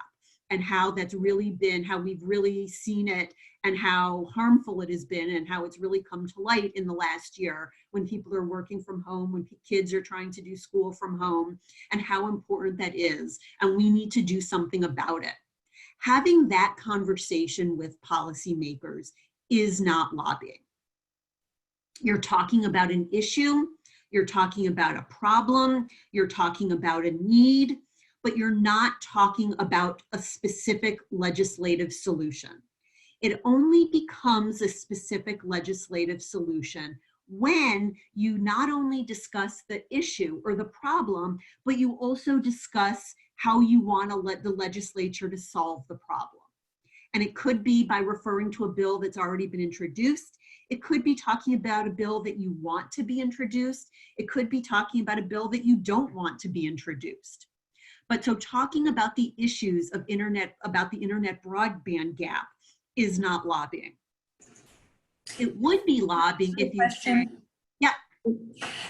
and how that's really been, how we've really seen it and how harmful it has been and how it's really come to light in the last year when people are working from home, when kids are trying to do school from home, and how important that is. And we need to do something about it. Having that conversation with policymakers is not lobbying. You're talking about an issue, you're talking about a problem, you're talking about a need, but you're not talking about a specific legislative solution. It only becomes a specific legislative solution when you not only discuss the issue or the problem, but you also discuss how you want the legislature to solve the problem. And it could be by referring to a bill that's already been introduced. It could be talking about a bill that you want to be introduced. It could be talking about a bill that you don't want to be introduced. But so talking about the issues of about the internet broadband gap is not lobbying. It would be lobbying if you said, yeah.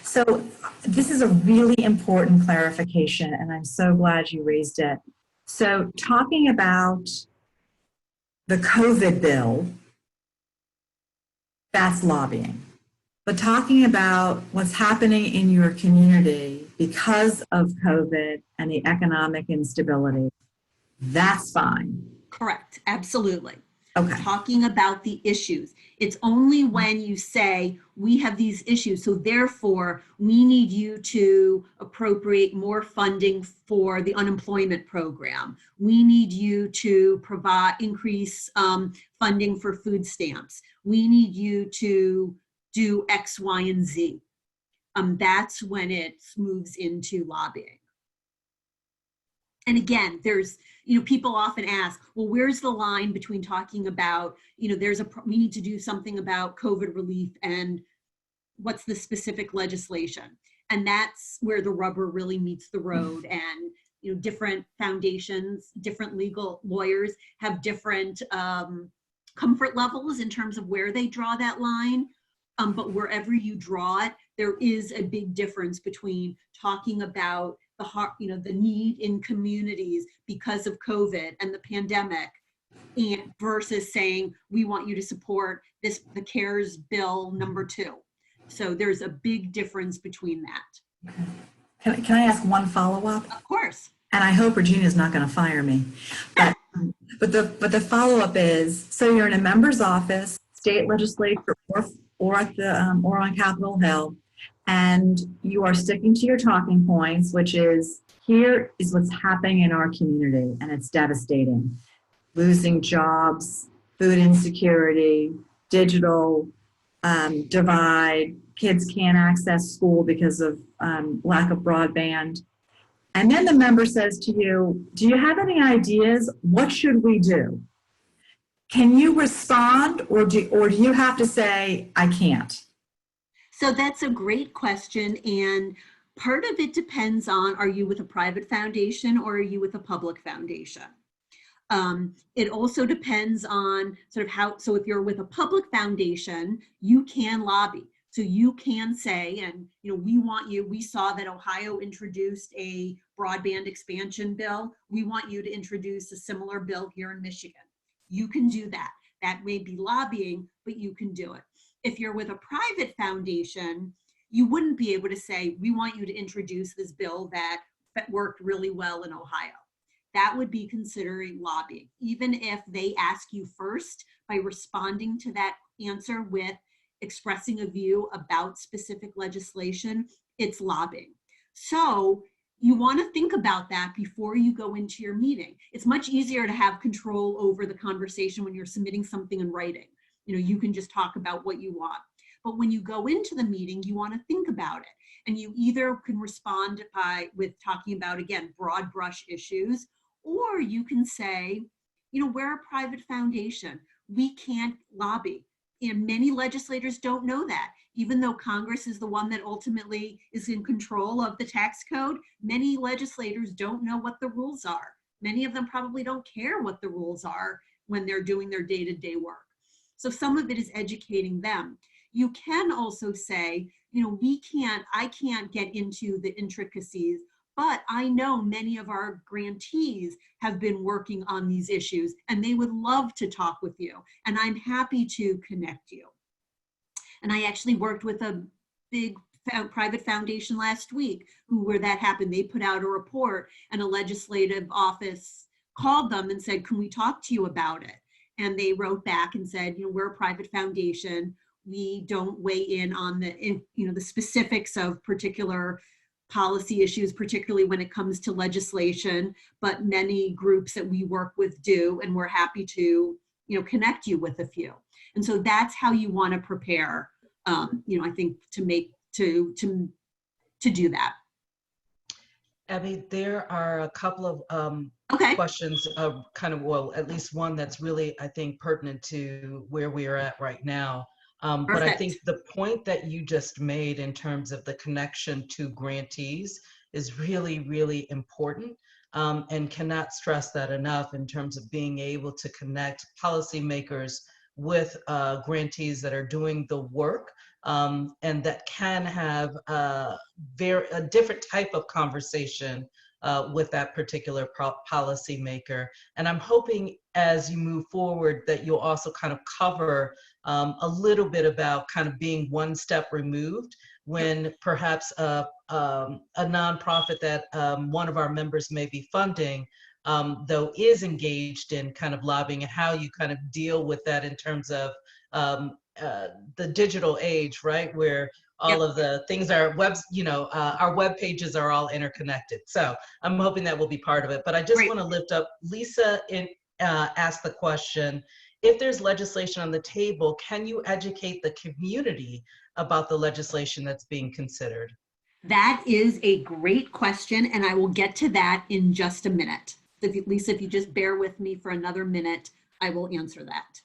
So this is a really important clarification, and I'm so glad you raised it. So talking about the COVID bill, that's lobbying. But talking about what's happening in your community because of COVID and the economic instability, that's fine. Correct, absolutely. Okay. Talking about the issues. It's only when you say, we have these issues, so therefore we need you to appropriate more funding for the unemployment program. We need you to increase funding for food stamps. We need you to do X, Y, and Z. That's when it moves into lobbying. And again, there's, people often ask, well, where's the line between talking about, we need to do something about COVID relief and what's the specific legislation? And that's where the rubber really meets the road. And, different foundations, different legal lawyers have different comfort levels in terms of where they draw that line. But wherever you draw it, there is a big difference between talking about the need in communities because of COVID and the pandemic, and versus saying, we want you to support the CARES bill #2. So there's a big difference between that. Okay. Can I ask one follow-up? Of course. And I hope Regina's not going to fire me. But But the follow-up is, so you're in a member's office, state legislature, or at the or on Capitol Hill, and you are sticking to your talking points, which is, here is what's happening in our community, and it's devastating. Losing jobs, food insecurity, digital divide, kids can't access school because of lack of broadband. And then the member says to you, do you have any ideas? What should we do? Can you respond, or do you have to say, I can't? So that's a great question. And part of it depends on, are you with a private foundation or are you with a public foundation? It also depends on sort of how, so if you're with a public foundation, you can lobby. So you can say, and we want you, we saw that Ohio introduced a broadband expansion bill. We want you to introduce a similar bill here in Michigan. You can do that. That may be lobbying, but you can do it. If you're with a private foundation, you wouldn't be able to say, we want you to introduce this bill that worked really well in Ohio. That would be considering lobbying, even if they ask you first by responding to that answer with expressing a view about specific legislation, it's lobbying. So you want to think about that before you go into your meeting. It's much easier to have control over the conversation when you're submitting something in writing. You can just talk about what you want. But when you go into the meeting, you want to think about it. And you either can respond with talking about, again, broad brush issues, or you can say, we're a private foundation. We can't lobby. And many legislators don't know that. Even though Congress is the one that ultimately is in control of the tax code, many legislators don't know what the rules are. Many of them probably don't care what the rules are when they're doing their day-to-day work. So some of it is educating them. You can also say, I can't get into the intricacies, but I know many of our grantees have been working on these issues and they would love to talk with you, and I'm happy to connect you. And I actually worked with a big private foundation last week where that happened. They put out a report and a legislative office called them and said, can we talk to you about it? And they wrote back and said, we're a private foundation. We don't weigh in on the specifics of particular policy issues, particularly when it comes to legislation, but many groups that we work with do, and we're happy to, connect you with a few. And so that's how you want to prepare, I think, to do that. Abby, there are a couple of questions, at least one that's really, I think, pertinent to where we are at right now. But I think the point that you just made in terms of the connection to grantees is really, really important, and cannot stress that enough in terms of being able to connect policymakers with grantees that are doing the work, and that can have a different type of conversation with that particular policymaker. And I'm hoping as you move forward that you'll also kind of cover a little bit about kind of being one step removed when perhaps a nonprofit that one of our members may be funding, though, is engaged in kind of lobbying, and how you kind of deal with that in terms of the digital age, right? Where all of the things are our web pages are all interconnected. So I'm hoping that will be part of it. But I just want to lift up Lisa and ask the question, if there's legislation on the table, can you educate the community about the legislation that's being considered? That is a great question, and I will get to that in just a minute. So Lisa, if you just bear with me for another minute, I will answer that.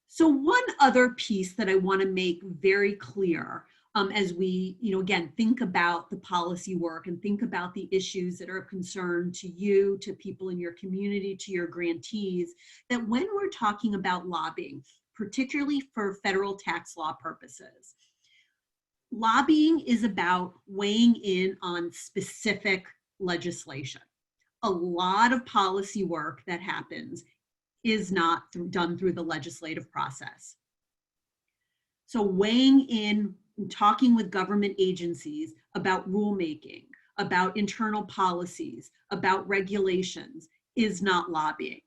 So one other piece that I want to make very clear as we, again, think about the policy work and think about the issues that are of concern to you, to people in your community, to your grantees, that when we're talking about lobbying, particularly for federal tax law purposes, lobbying is about weighing in on specific legislation. A lot of policy work that happens is not done through the legislative process. So weighing in and talking with government agencies about rulemaking, about internal policies, about regulations, is not lobbying.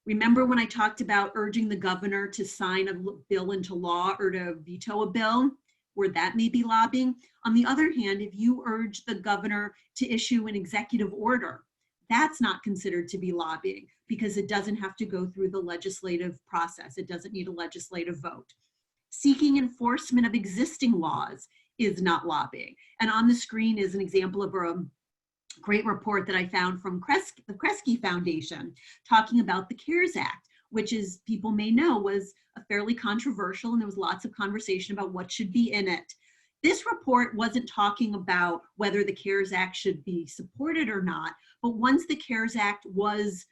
Remember when I talked about urging the governor to sign a bill into law or to veto a bill, where that may be lobbying? On the other hand, if you urge the governor to issue an executive order, that's not considered to be lobbying because it doesn't have to go through the legislative process. It doesn't need a legislative vote. Seeking enforcement of existing laws is not lobbying. And on the screen is an example of a great report that I found from the Kresge Foundation talking about the CARES Act, which, as people may know, was a fairly controversial, and there was lots of conversation about what should be in it. This report wasn't talking about whether the CARES Act should be supported or not, but once the CARES Act was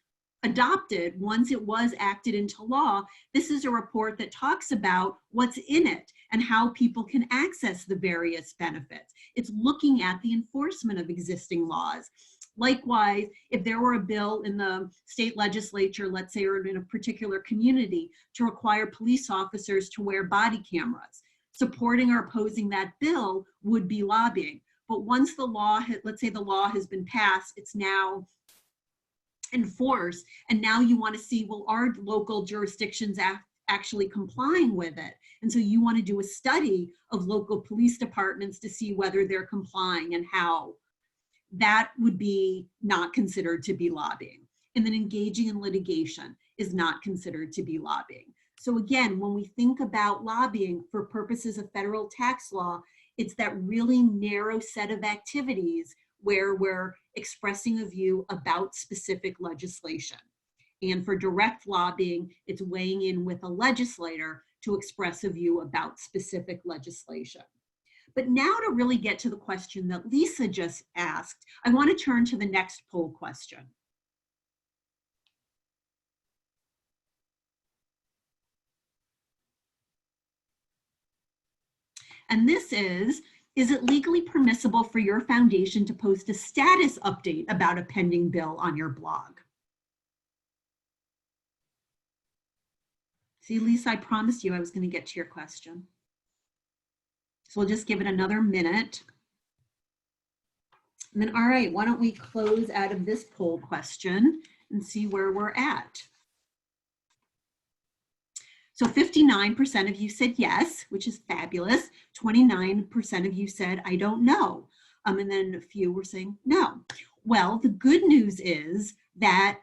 adopted, once it was acted into law, this is a report that talks about what's in it and how people can access the various benefits. It's looking at the enforcement of existing laws. Likewise, if there were a bill in the state legislature, let's say, or in a particular community, to require police officers to wear body cameras, supporting or opposing that bill would be lobbying. But once the law, let's say the law has been passed, it's now enforced, and now you want to see, well, are local jurisdictions actually complying with it? And so you want to do a study of local police departments to see whether they're complying and how. That would be not considered to be lobbying. And then engaging in litigation is not considered to be lobbying. So again, when we think about lobbying for purposes of federal tax law, it's that really narrow set of activities where we're expressing a view about specific legislation. And for direct lobbying, it's weighing in with a legislator to express a view about specific legislation. But now to really get to the question that Lisa just asked, I want to turn to the next poll question. And this is it legally permissible for your foundation to post a status update about a pending bill on your blog? See, Lisa, I promised you I was going to get to your question. So we'll just give it another minute. And then, all right, why don't we close out of this poll question and see where we're at. So 59% of you said yes, which is fabulous. 29% of you said, I don't know. And then a few were saying no. Well, the good news is that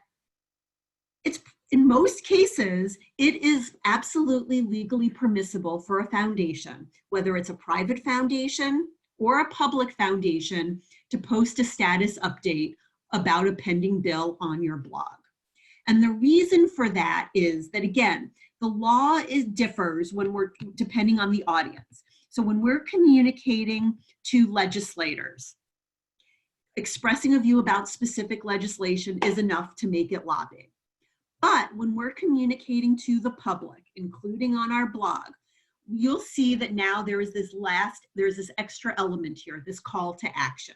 it's, in most cases, it is absolutely legally permissible for a foundation, whether it's a private foundation or a public foundation, to post a status update about a pending bill on your blog. And the reason for that is that, again, the law differs when we're, depending on the audience. So when we're communicating to legislators, expressing a view about specific legislation is enough to make it lobbying. But when we're communicating to the public, including on our blog, you'll see that now there's this extra element here, this call to action.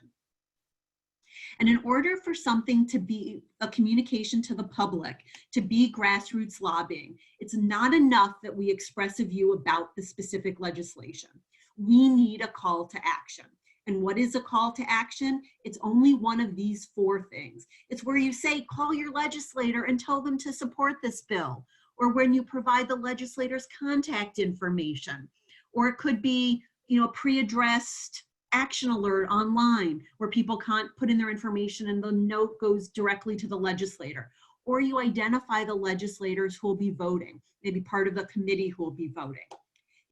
And in order for something to be a communication to the public, to be grassroots lobbying, it's not enough that we express a view about the specific legislation. We need a call to action. And what is a call to action? It's only one of these four things. It's where you say, call your legislator and tell them to support this bill, or when you provide the legislator's contact information, or it could be, a pre-addressed action alert online where people can't put in their information and the note goes directly to the legislator, or you identify the legislators who will be voting, maybe part of the committee who will be voting.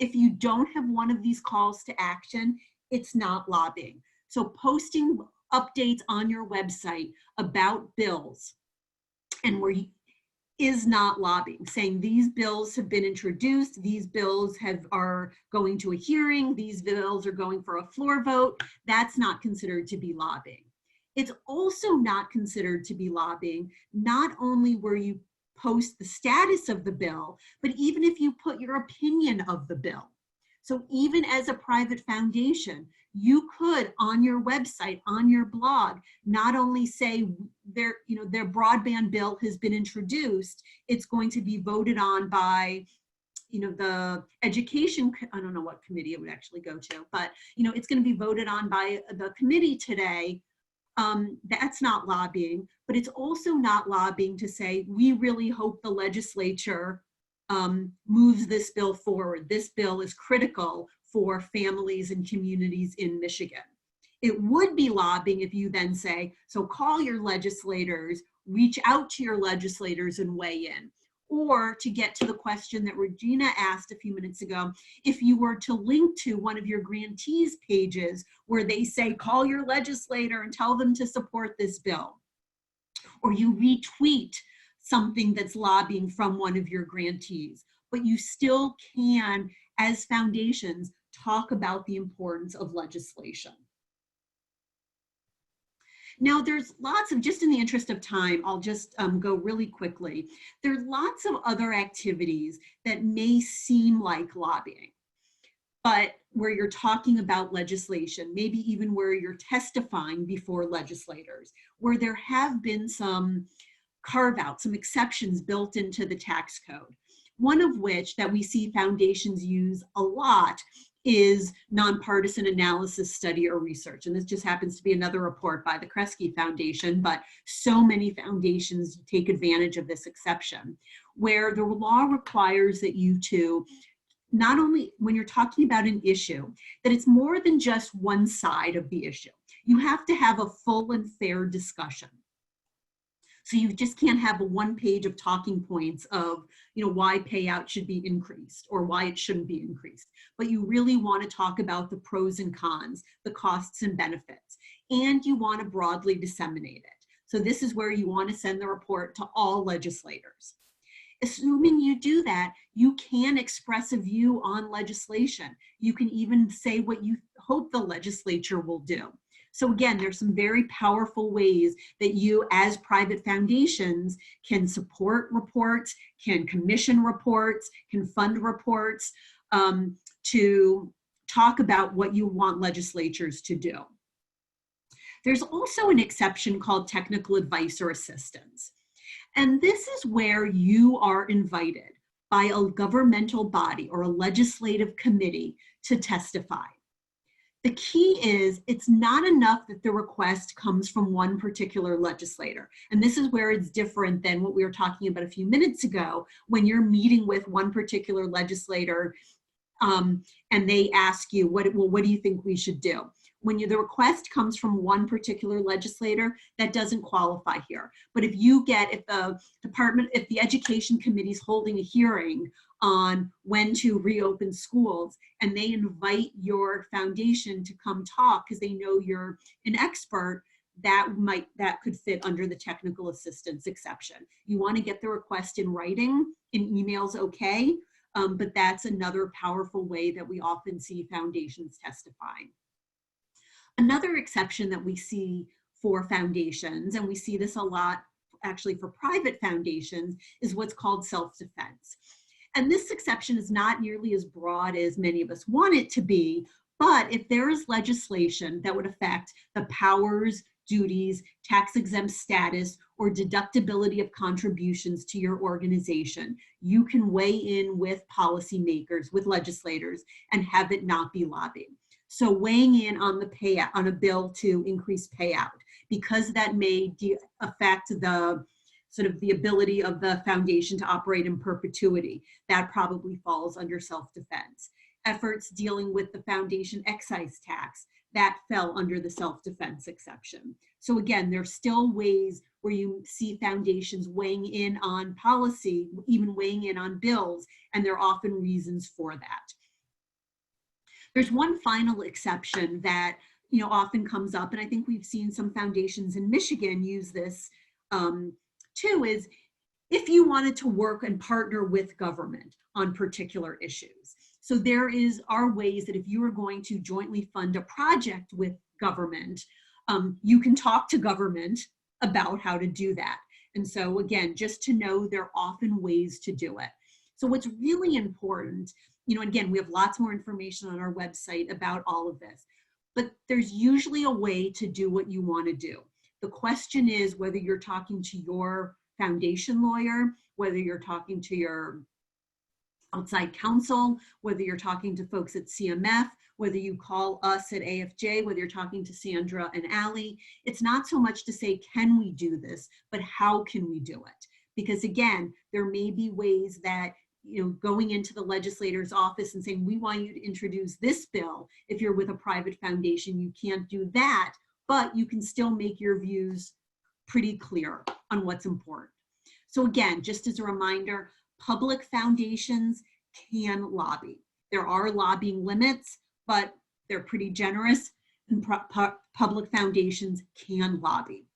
If you don't have one of these calls to action, it's not lobbying. So posting updates on your website about bills and where is not lobbying, saying these bills have been introduced, these bills are going to a hearing, these bills are going for a floor vote, that's not considered to be lobbying. It's also not considered to be lobbying, not only where you post the status of the bill, but even if you put your opinion of the bill. So even as a private foundation, you could on your website, on your blog, not only say their broadband bill has been introduced, it's going to be voted on by, the education, I don't know what committee it would actually go to, but, it's going to be voted on by the committee today. That's not lobbying, but it's also not lobbying to say, we really hope the legislature moves this bill forward. This bill is critical for families and communities in Michigan. It would be lobbying if you then say, so call your legislators, reach out to your legislators and weigh in. Or to get to the question that Regina asked a few minutes ago, if you were to link to one of your grantees pages where they say, call your legislator and tell them to support this bill, or you retweet something that's lobbying from one of your grantees, but you still can, as foundations, talk about the importance of legislation. Now, there's lots of, just in the interest of time, I'll just go really quickly. There are lots of other activities that may seem like lobbying, but where you're talking about legislation, maybe even where you're testifying before legislators, where there have been some carve-outs, some exceptions built into the tax code. One of which that we see foundations use a lot is nonpartisan analysis, study, or research. And this just happens to be another report by the Kresge Foundation, but so many foundations take advantage of this exception, where the law requires that you to, not only when you're talking about an issue, that it's more than just one side of the issue. You have to have a full and fair discussion. So you just can't have a one page of talking points of, why payout should be increased or why it shouldn't be increased. But you really want to talk about the pros and cons, the costs and benefits, and you want to broadly disseminate it. So this is where you want to send the report to all legislators. Assuming you do that, you can express a view on legislation. You can even say what you hope the legislature will do. So again, there's some very powerful ways that you as private foundations can support reports, can commission reports, can fund reports to talk about what you want legislatures to do. There's also an exception called technical advice or assistance. And this is where you are invited by a governmental body or a legislative committee to testify. The key is it's not enough that the request comes from one particular legislator. And this is where it's different than what we were talking about a few minutes ago, when you're meeting with one particular legislator and they ask you, what do you think we should do? When the request comes from one particular legislator, that doesn't qualify here. But if the education committee is holding a hearing on when to reopen schools and they invite your foundation to come talk because they know you're an expert, that could fit under the technical assistance exception. You want to get the request in writing, in emails, okay, but that's another powerful way that we often see foundations testifying. Another exception that we see for foundations, and we see this a lot actually for private foundations, is what's called self-defense. And this exception is not nearly as broad as many of us want it to be, but if there is legislation that would affect the powers, duties, tax-exempt status, or deductibility of contributions to your organization, you can weigh in with policymakers, with legislators, and have it not be lobbying. So weighing in on the payout, on a bill to increase payout, because that may affect the sort of the ability of the foundation to operate in perpetuity, that probably falls under self-defense. Efforts dealing with the foundation excise tax, that fell under the self-defense exception. So again, there's still ways where you see foundations weighing in on policy, even weighing in on bills, and there are often reasons for that. There's one final exception that often comes up, and I think we've seen some foundations in Michigan use this too, is if you wanted to work and partner with government on particular issues. So there are ways that if you are going to jointly fund a project with government, you can talk to government about how to do that. And so again, just to know there are often ways to do it. So what's really important, again, we have lots more information on our website about all of this, but there's usually a way to do what you want to do. The question is whether you're talking to your foundation lawyer, whether you're talking to your outside counsel, whether you're talking to folks at CMF, whether you call us at AFJ, whether you're talking to Sandra and Allie. It's not so much to say, can we do this, but how can we do it? Because again, there may be ways that, going into the legislator's office and saying, we want you to introduce this bill. If you're with a private foundation, you can't do that, but you can still make your views pretty clear on what's important. So again, just as a reminder, public foundations can lobby. There are lobbying limits, but they're pretty generous, and public foundations can lobby.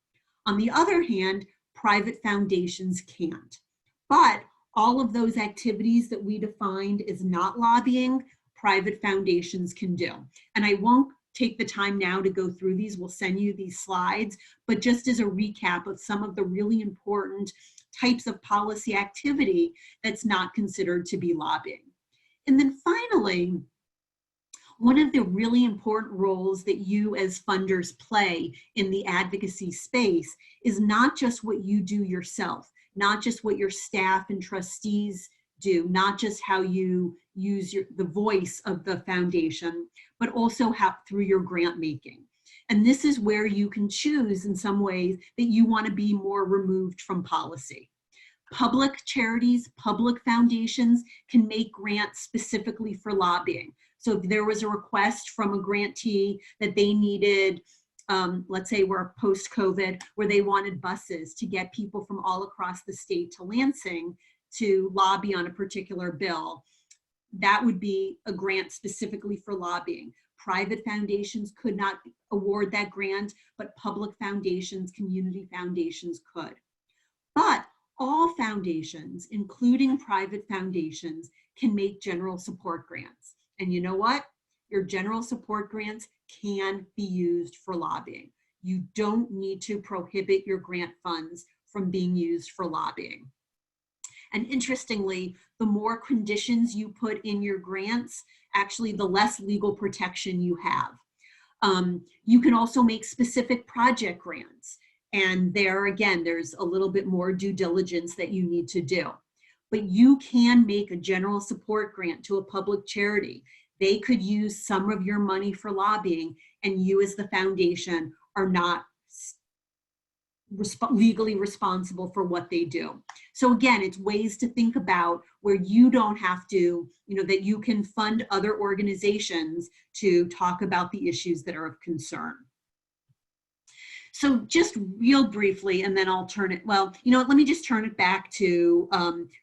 On the other hand, private foundations can't. But all of those activities that we defined as not lobbying, private foundations can do. And I won't take the time now to go through these. We'll send you these slides, but just as a recap of some of the really important types of policy activity that's not considered to be lobbying. And then finally, one of the really important roles that you as funders play in the advocacy space is not just what you do yourself, not just what your staff and trustees do, not just how you use the voice of the foundation, but also through your grant making. And this is where you can choose in some ways that you want to be more removed from policy. Public charities, public foundations can make grants specifically for lobbying. So if there was a request from a grantee that they needed, let's say we're post-COVID, where they wanted buses to get people from all across the state to Lansing to lobby on a particular bill, that would be a grant specifically for lobbying. Private foundations could not award that grant, but public foundations, community foundations could. But all foundations, including private foundations, can make general support grants. And you know what? Your general support grants can be used for lobbying. You don't need to prohibit your grant funds from being used for lobbying. And interestingly, the more conditions you put in your grants, actually the less legal protection you have. You can also make specific project grants. And there again, there's a little bit more due diligence that you need to do. But you can make a general support grant to a public charity. They could use some of your money for lobbying, and you as the foundation are not legally responsible for what they do. So again, it's ways to think about where you don't have to, that you can fund other organizations to talk about the issues that are of concern. So just real briefly, and then I'll turn it, let me just turn it back to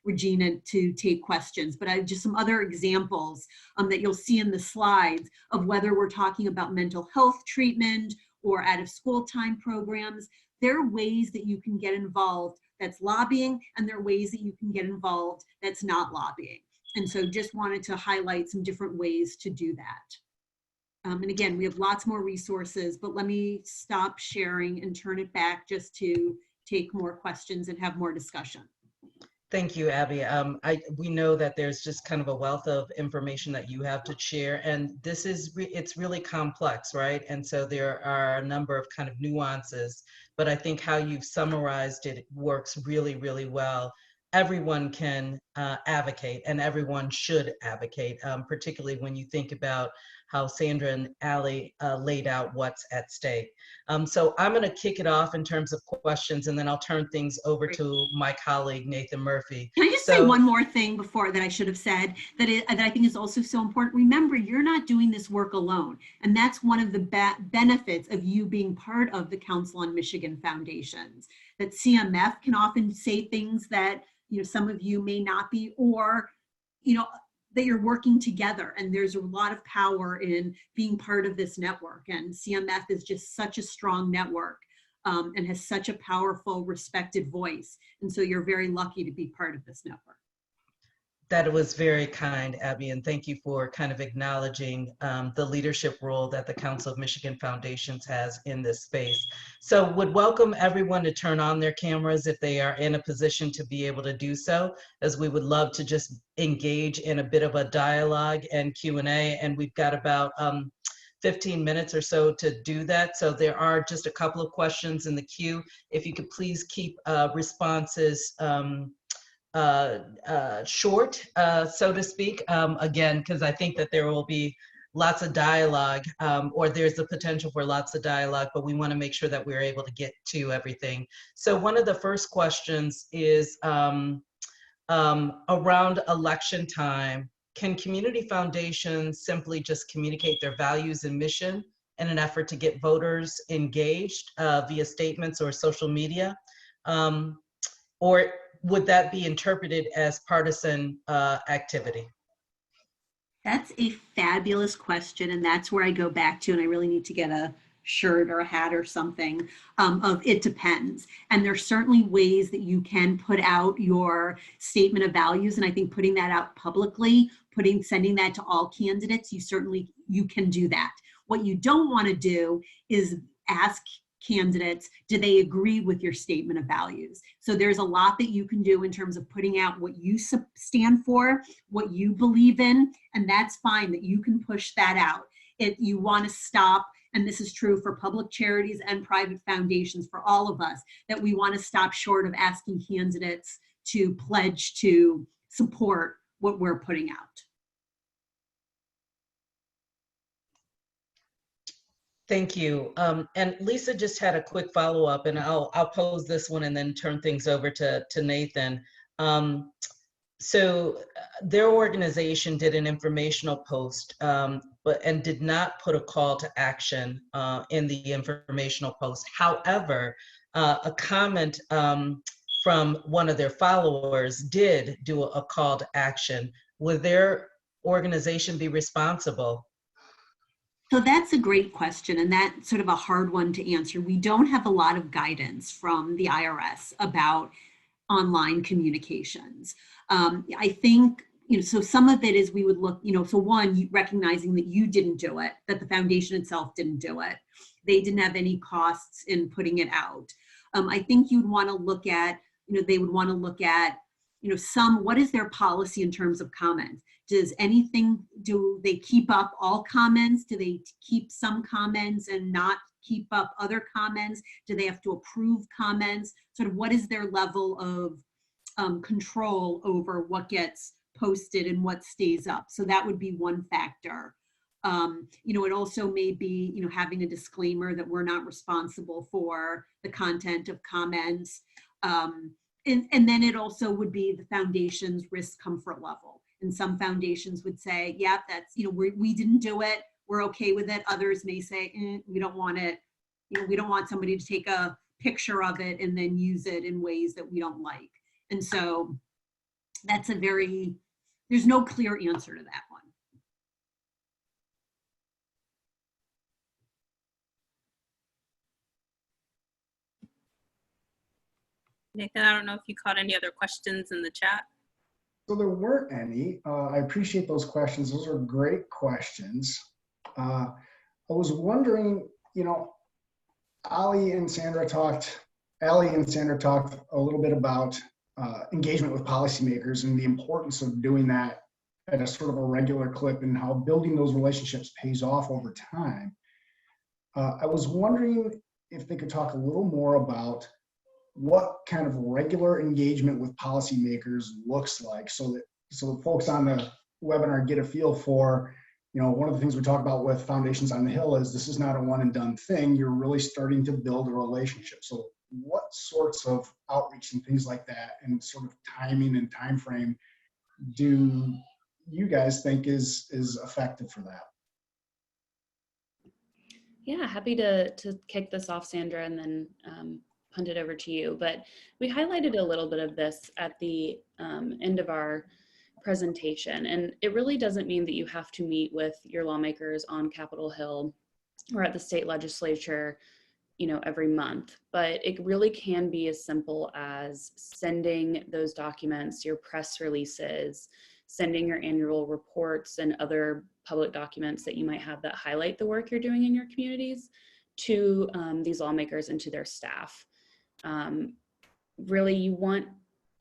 Regina to take questions, but I have just some other examples that you'll see in the slides of whether we're talking about mental health treatment or out of school time programs. There are ways that you can get involved that's lobbying, and there are ways that you can get involved that's not lobbying. And so just wanted to highlight some different ways to do that. And again, we have lots more resources, but let me stop sharing and turn it back just to take more questions and have more discussion. Thank you, Abby. We know that there's just kind of a wealth of information that you have to share, and this is, it's really complex, right? And so there are a number of kind of nuances, but I think how you've summarized it works really, really well. Everyone can advocate, and everyone should advocate, particularly when you think about how Sandra and Allie laid out what's at stake. So I'm going to kick it off in terms of questions, and then I'll turn things over to my colleague, Nathan Murphy. Can I just say one more thing before that I should have said that I think is also so important? Remember, you're not doing this work alone. And that's one of the benefits of you being part of the Council on Michigan Foundations, that CMF can often say things that some of you may not be, or that you're working together, and there's a lot of power in being part of this network. And CMF is just such a strong network and has such a powerful, respected voice. And so you're very lucky to be part of this network. That was very kind, Abby, and thank you for kind of acknowledging the leadership role that the Council of Michigan Foundations has in this space. So would welcome everyone to turn on their cameras if they are in a position to be able to do so, as we would love to just engage in a bit of a dialogue and Q&A, and we've got about 15 minutes or so to do that. So there are just a couple of questions in the queue. If you could please keep responses short, so to speak, again, because I think that there will be lots of dialogue, or there's the potential for lots of dialogue, but we want to make sure that we're able to get to everything. So one of the first questions is around election time. Can community foundations simply just communicate their values and mission in an effort to get voters engaged via statements or social media? Or would that be interpreted as partisan activity? That's a fabulous question. And that's where I go back to, and I really need to get a shirt or a hat or something of it depends. And there's certainly ways that you can put out your statement of values. And I think putting that out publicly, sending that to all candidates, you can do that. What you don't want to do is ask candidates, do they agree with your statement of values? So there's a lot that you can do in terms of putting out what you stand for, what you believe in, and that's fine that you can push that out. If you want to stop, and this is true for public charities and private foundations, for all of us, that we want to stop short of asking candidates to pledge to support what we're putting out. Thank you. And Lisa just had a quick follow-up, and I'll pose this one and then turn things over to Nathan. So their organization did an informational post, and did not put a call to action in the informational post. However, a comment from one of their followers did do a call to action. Would their organization be responsible? So that's a great question, and that's sort of a hard one to answer. We don't have a lot of guidance from the IRS about online communications. I think, so some of it is we would look, so one, recognizing that you didn't do it, that the foundation itself didn't do it. They didn't have any costs in putting it out. I think you'd want to look at, they would want to look at, what is their policy in terms of comments? Do they keep up all comments? Do they keep some comments and not keep up other comments? Do they have to approve comments? Sort of what is their level of control over what gets posted and what stays up? So that would be one factor. It also may be, having a disclaimer that we're not responsible for the content of comments. And then it also would be the foundation's risk comfort level. And some foundations would say, yeah, that's, we didn't do it. We're okay with it. Others may say, we don't want it. We don't want somebody to take a picture of it and then use it in ways that we don't like. And so that's there's no clear answer to that one. Nathan, I don't know if you caught any other questions in the chat. So there weren't any. I appreciate those questions. Those are great questions. I was wondering, Allie and Sandra talked a little bit about engagement with policymakers and the importance of doing that at a sort of a regular clip and how building those relationships pays off over time. I was wondering if they could talk a little more about what kind of regular engagement with policymakers looks like, so the folks on the webinar get a feel for, one of the things we talk about with Foundations on the Hill is this is not a one and done thing. You're really starting to build a relationship. So what sorts of outreach and things like that and sort of timing and time frame do you guys think is effective for that? Yeah, happy to kick this off, Sandra, and then punt it over to you. But we highlighted a little bit of this at the end of our presentation, and it really doesn't mean that you have to meet with your lawmakers on Capitol Hill or at the state legislature, every month, but it really can be as simple as sending those documents, your press releases, sending your annual reports and other public documents that you might have that highlight the work you're doing in your communities to these lawmakers and to their staff. Really, you want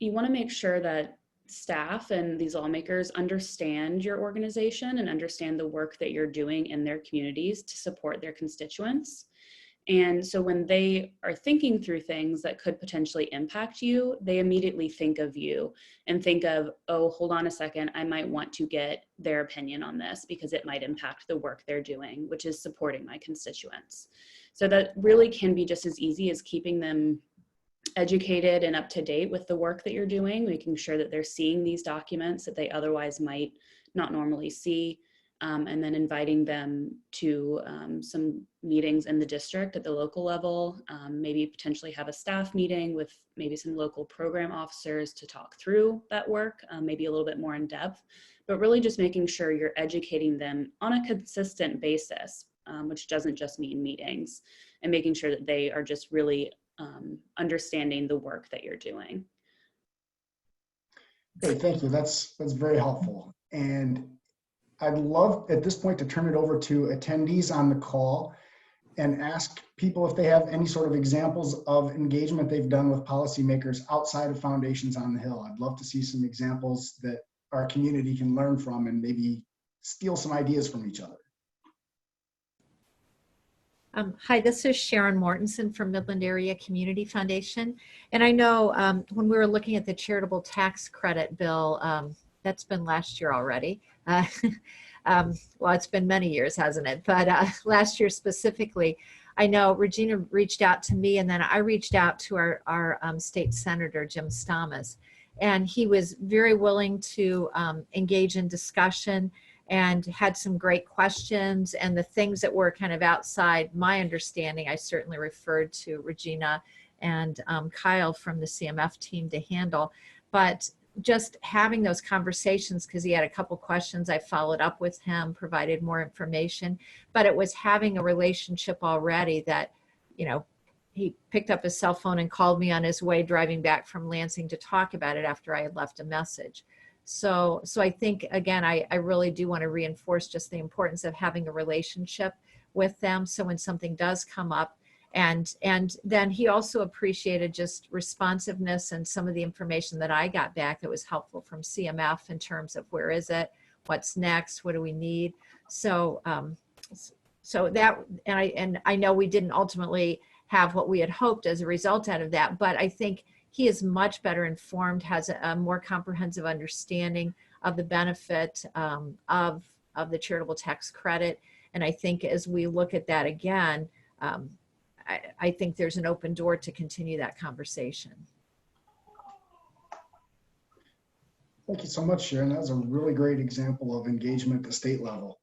to make sure that staff and these lawmakers understand your organization and understand the work that you're doing in their communities to support their constituents. And so when they are thinking through things that could potentially impact you, they immediately think of you and think of, oh, hold on a second, I might want to get their opinion on this because it might impact the work they're doing, which is supporting my constituents. So that really can be just as easy as keeping them educated and up to date with the work that you're doing, making sure that they're seeing these documents that they otherwise might not normally see. And then inviting them to some meetings in the district at the local level, maybe potentially have a staff meeting with maybe some local program officers to talk through that work, maybe a little bit more in depth, but really just making sure you're educating them on a consistent basis, which doesn't just mean meetings, and making sure that they are just really understanding the work that you're doing. Okay, thank you. That's very helpful. And I'd love at this point to turn it over to attendees on the call and ask people if they have any sort of examples of engagement they've done with policymakers outside of Foundations on the Hill. I'd love to see some examples that our community can learn from and maybe steal some ideas from each other. Hi, this is Sharon Mortensen from Midland Area Community Foundation. And I know when we were looking at the charitable tax credit bill, that's been last year already. Well, it's been many years, hasn't it? But last year specifically, I know Regina reached out to me, and then I reached out to our state senator, Jim Stamas, and he was very willing to engage in discussion and had some great questions. And the things that were kind of outside my understanding, I certainly referred to Regina and Kyle from the CMF team to handle. But just having those conversations, because he had a couple questions, I followed up with him, provided more information, but it was having a relationship already that, you know, he picked up his cell phone and called me on his way driving back from Lansing to talk about it after I had left a message. So I think, again, I really do want to reinforce just the importance of having a relationship with them. So when something does come up, and then he also appreciated just responsiveness and some of the information that I got back that was helpful from CMF in terms of where is it, what's next, what do we need. So that, and I know we didn't ultimately have what we had hoped as a result out of that, but I think he is much better informed, has a more comprehensive understanding of the benefit of the charitable tax credit. And I think as we look at that again, I think there's an open door to continue that conversation. Thank you so much, Sharon. That was a really great example of engagement at the state level.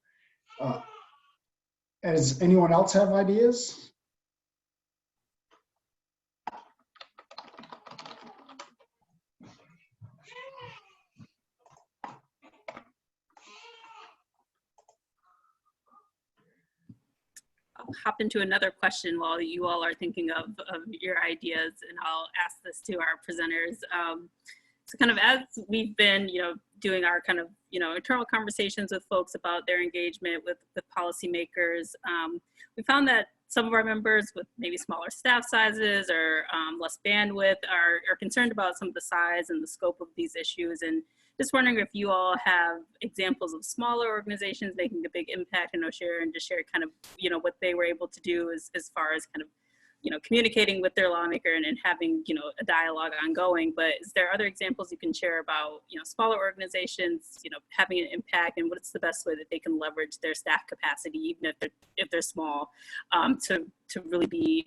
Does anyone else have ideas? Hop into another question while you all are thinking of your ideas, and I'll ask this to our presenters. So kind of as we've been, doing our kind of, internal conversations with folks about their engagement with policymakers, we found that some of our members with maybe smaller staff sizes or less bandwidth are concerned about some of the size and the scope of these issues. And just wondering if you all have examples of smaller organizations making a big impact. I know Sharon just shared kind of, what they were able to do as far as kind of, communicating with their lawmaker and having, a dialogue ongoing. But is there other examples you can share about, smaller organizations, having an impact, and what's the best way that they can leverage their staff capacity, even if they're small, to really be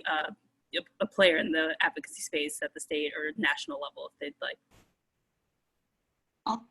a player in the advocacy space at the state or national level if they'd like? I'll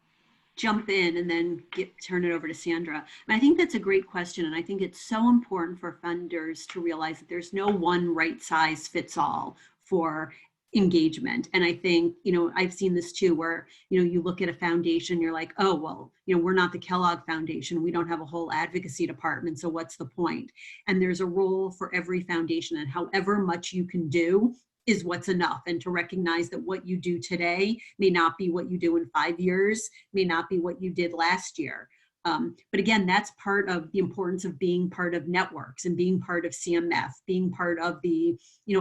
jump in and then turn it over to Sandra. And I think that's a great question. And I think it's so important for funders to realize that there's no one right size fits all for engagement. And I think, I've seen this too, where, you look at a foundation, you're like, oh, well, we're not the Kellogg Foundation. We don't have a whole advocacy department. So what's the point? And there's a role for every foundation, and however much you can do is what's enough, and to recognize that what you do today may not be what you do in 5 years, may not be what you did last year. But again, that's part of the importance of being part of networks and being part of CMF, being part of the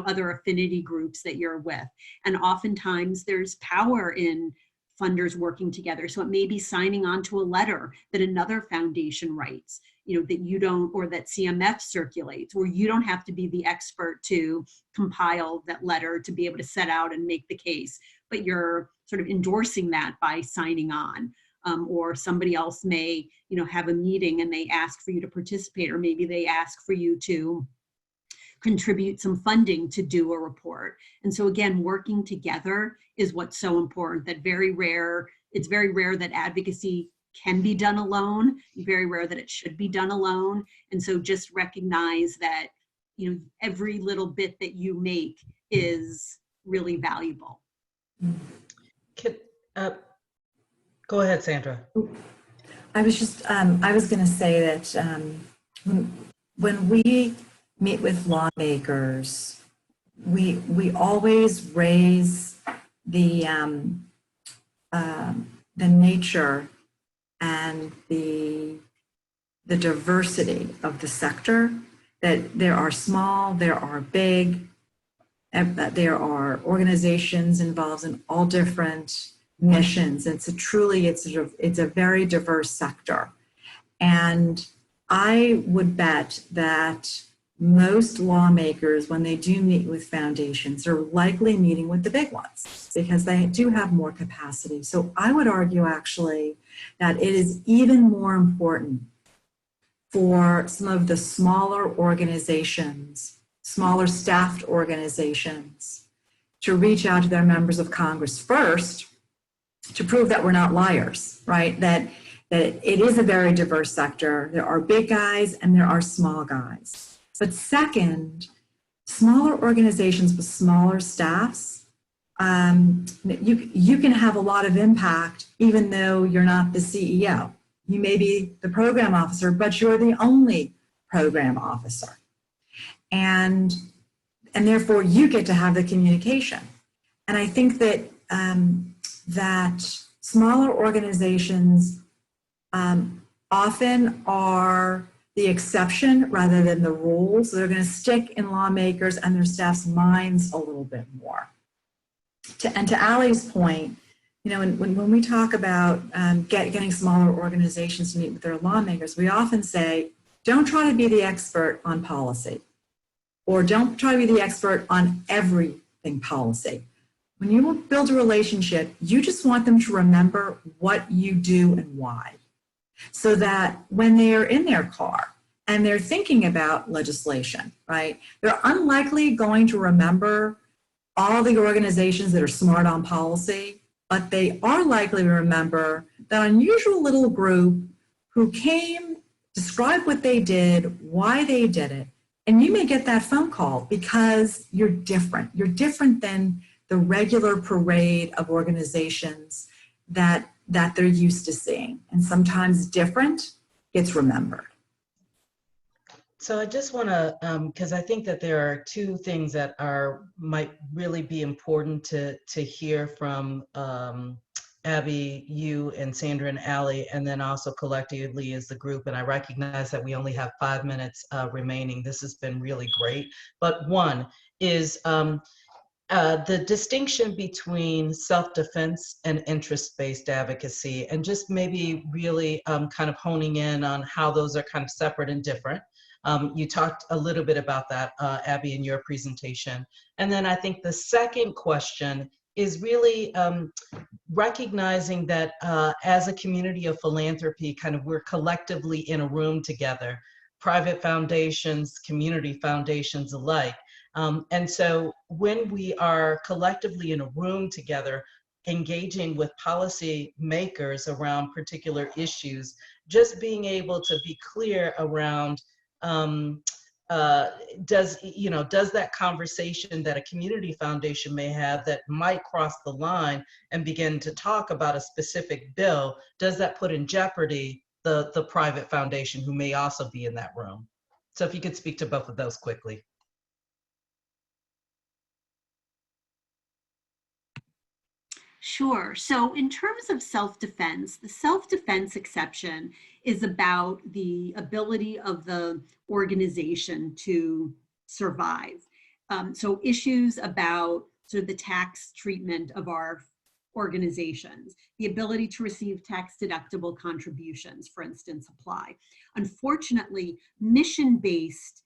other affinity groups that you're with. And oftentimes there's power in funders working together. So it may be signing on to a letter that another foundation writes. that you don't, or that CMF circulates, where you don't have to be the expert to compile that letter to be able to set out and make the case, but you're sort of endorsing that by signing on. Or somebody else may, have a meeting and they ask for you to participate, or maybe they ask for you to contribute some funding to do a report. And so again, working together is what's so important. It's very rare that advocacy can be done alone, very rare that it should be done alone. And so just recognize that, every little bit that you make is really valuable. Go ahead, Sandra. I was just, I was going to say that when we meet with lawmakers, we always raise the nature and the diversity of the sector, that there are small, there are big, there are organizations involved in all different missions. It's a very diverse sector. And I would bet that most lawmakers, when they do meet with foundations, are likely meeting with the big ones because they do have more capacity. So I would argue actually that it is even more important for some of the smaller organizations, smaller staffed organizations, to reach out to their members of Congress first to prove that we're not liars, right? That it is a very diverse sector. There are big guys and there are small guys. But second, smaller organizations with smaller staffs, you can have a lot of impact even though you're not the CEO. You may be the program officer, but you're the only program officer. And therefore you get to have the communication. And I think that that smaller organizations often are the exception rather than the rule. So they're going to stick in lawmakers and their staff's minds a little bit more. And to Allie's point, when we talk about getting smaller organizations to meet with their lawmakers, we often say, don't try to be the expert on policy, or don't try to be the expert on everything policy. When you build a relationship, you just want them to remember what you do and why. So that when they are in their car and they're thinking about legislation, right, they're unlikely going to remember all the organizations that are smart on policy, but they are likely to remember that unusual little group who came, described what they did, why they did it, and you may get that phone call because you're different. You're different than the regular parade of organizations that they're used to seeing. And sometimes different gets remembered. So I just want to, because I think that there are two things that might really be important to hear from Abby, you and Sandra and Allie, and then also collectively as the group. And I recognize that we only have 5 minutes remaining. This has been really great. But one is the distinction between self-defense and interest-based advocacy, and just maybe really kind of honing in on how those are kind of separate and different. You talked a little bit about that, Abby, in your presentation. And then I think the second question is really recognizing that as a community of philanthropy, kind of we're collectively in a room together, private foundations, community foundations alike. And so when we are collectively in a room together, engaging with policy makers around particular issues, just being able to be clear around does that conversation that a community foundation may have that might cross the line and begin to talk about a specific bill, does that put in jeopardy the private foundation who may also be in that room? So if you could speak to both of those quickly. Sure. So in terms of self-defense, the self-defense exception is about the ability of the organization to survive. So issues about sort of the tax treatment of our organizations. The ability to receive tax-deductible contributions, for instance, apply. Unfortunately, mission-based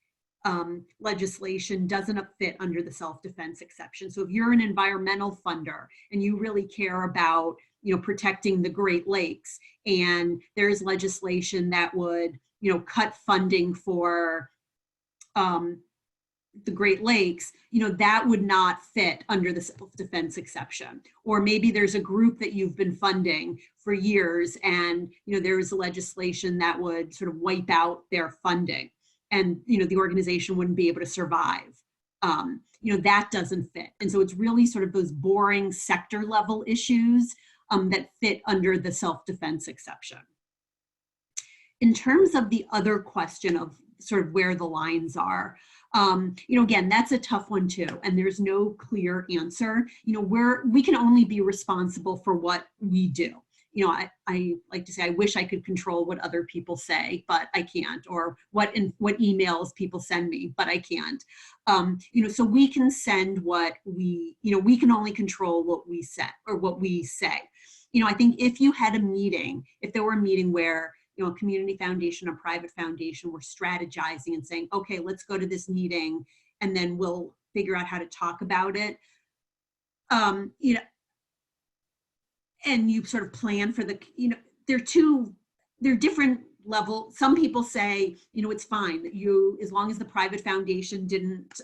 legislation doesn't fit under the self-defense exception. So if you're an environmental funder and you really care about, protecting the Great Lakes, and there's legislation that would, cut funding for the Great Lakes, that would not fit under the self-defense exception. Or maybe there's a group that you've been funding for years and, there is legislation that would sort of wipe out their funding and, the organization wouldn't be able to survive. That doesn't fit. And so it's really sort of those boring sector level issues that fit under the self-defense exception. In terms of the other question of sort of where the lines are, again, that's a tough one too, and there's no clear answer. We can only be responsible for what we do. I like to say, I wish I could control what other people say, but I can't, or what emails people send me, but I can't. So we can send what we can only control what we set or what we say. I think if you had a meeting, if there were a meeting where a community foundation, a private foundation were strategizing and saying, okay, let's go to this meeting and then we'll figure out how to talk about it. And you sort of plan for the, they're different level. Some people say, it's fine that as long as the private foundation didn't,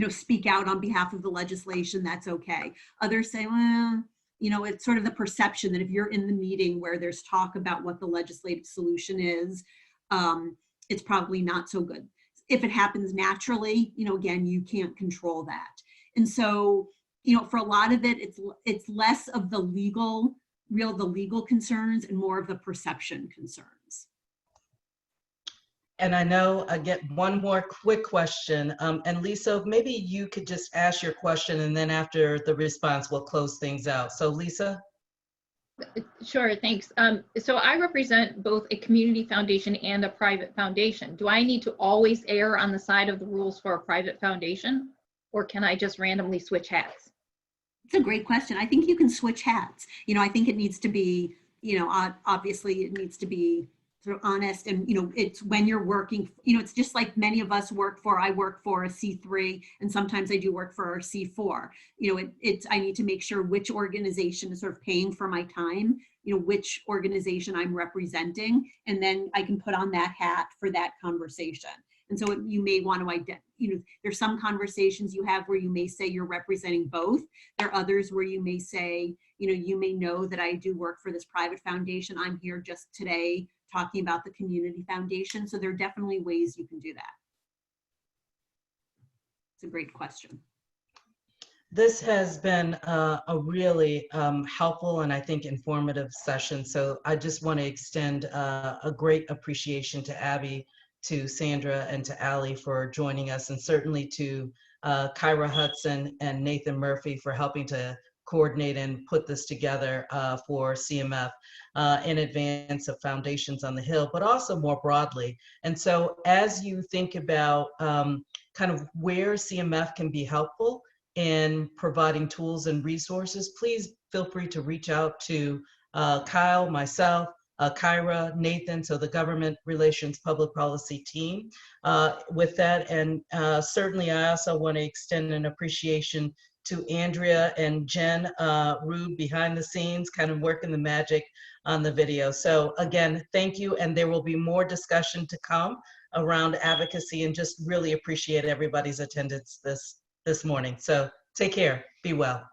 speak out on behalf of the legislation, that's okay. Others say, well, it's sort of the perception that if you're in the meeting where there's talk about what the legislative solution is, it's probably not so good. If it happens naturally, again, you can't control that. And so, for a lot of it, it's less of the legal concerns and more of the perception concerns. And I know I get one more quick question. And Lisa, maybe you could just ask your question and then after the response, we'll close things out. So Lisa? Sure, thanks. So I represent both a community foundation and a private foundation. Do I need to always err on the side of the rules for a private foundation, or can I just randomly switch hats? It's a great question. I think you can switch hats. I think it needs to be, obviously it needs to be sort of honest, and it's when you're working, it's just like many of us I work for a C3, and sometimes I do work for a C4. I need to make sure which organization is sort of paying for my time, which organization I'm representing, and then I can put on that hat for that conversation. And so you may want to there's some conversations you have where you may say you're representing both. There are others where you may say, you may know that I do work for this private foundation. I'm here just today talking about the community foundation. So there are definitely ways you can do that. It's a great question. This has been a really helpful and I think informative session. So I just want to extend a great appreciation to Abby, to Sandra, and to Ali for joining us, and certainly to Kyra Hudson and Nathan Murphy for helping to coordinate and put this together for CMF in advance of Foundations on the Hill, but also more broadly. And so as you think about kind of where CMF can be helpful in providing tools and resources, please feel free to reach out to Kyle, myself, Kyra, Nathan, so the Government Relations Public Policy team with that. And certainly I also want to extend an appreciation to Andrea and Jen Rube behind the scenes, kind of working the magic on the video. So again, thank you. And there will be more discussion to come around advocacy, and just really appreciate everybody's attendance this morning. So take care, be well.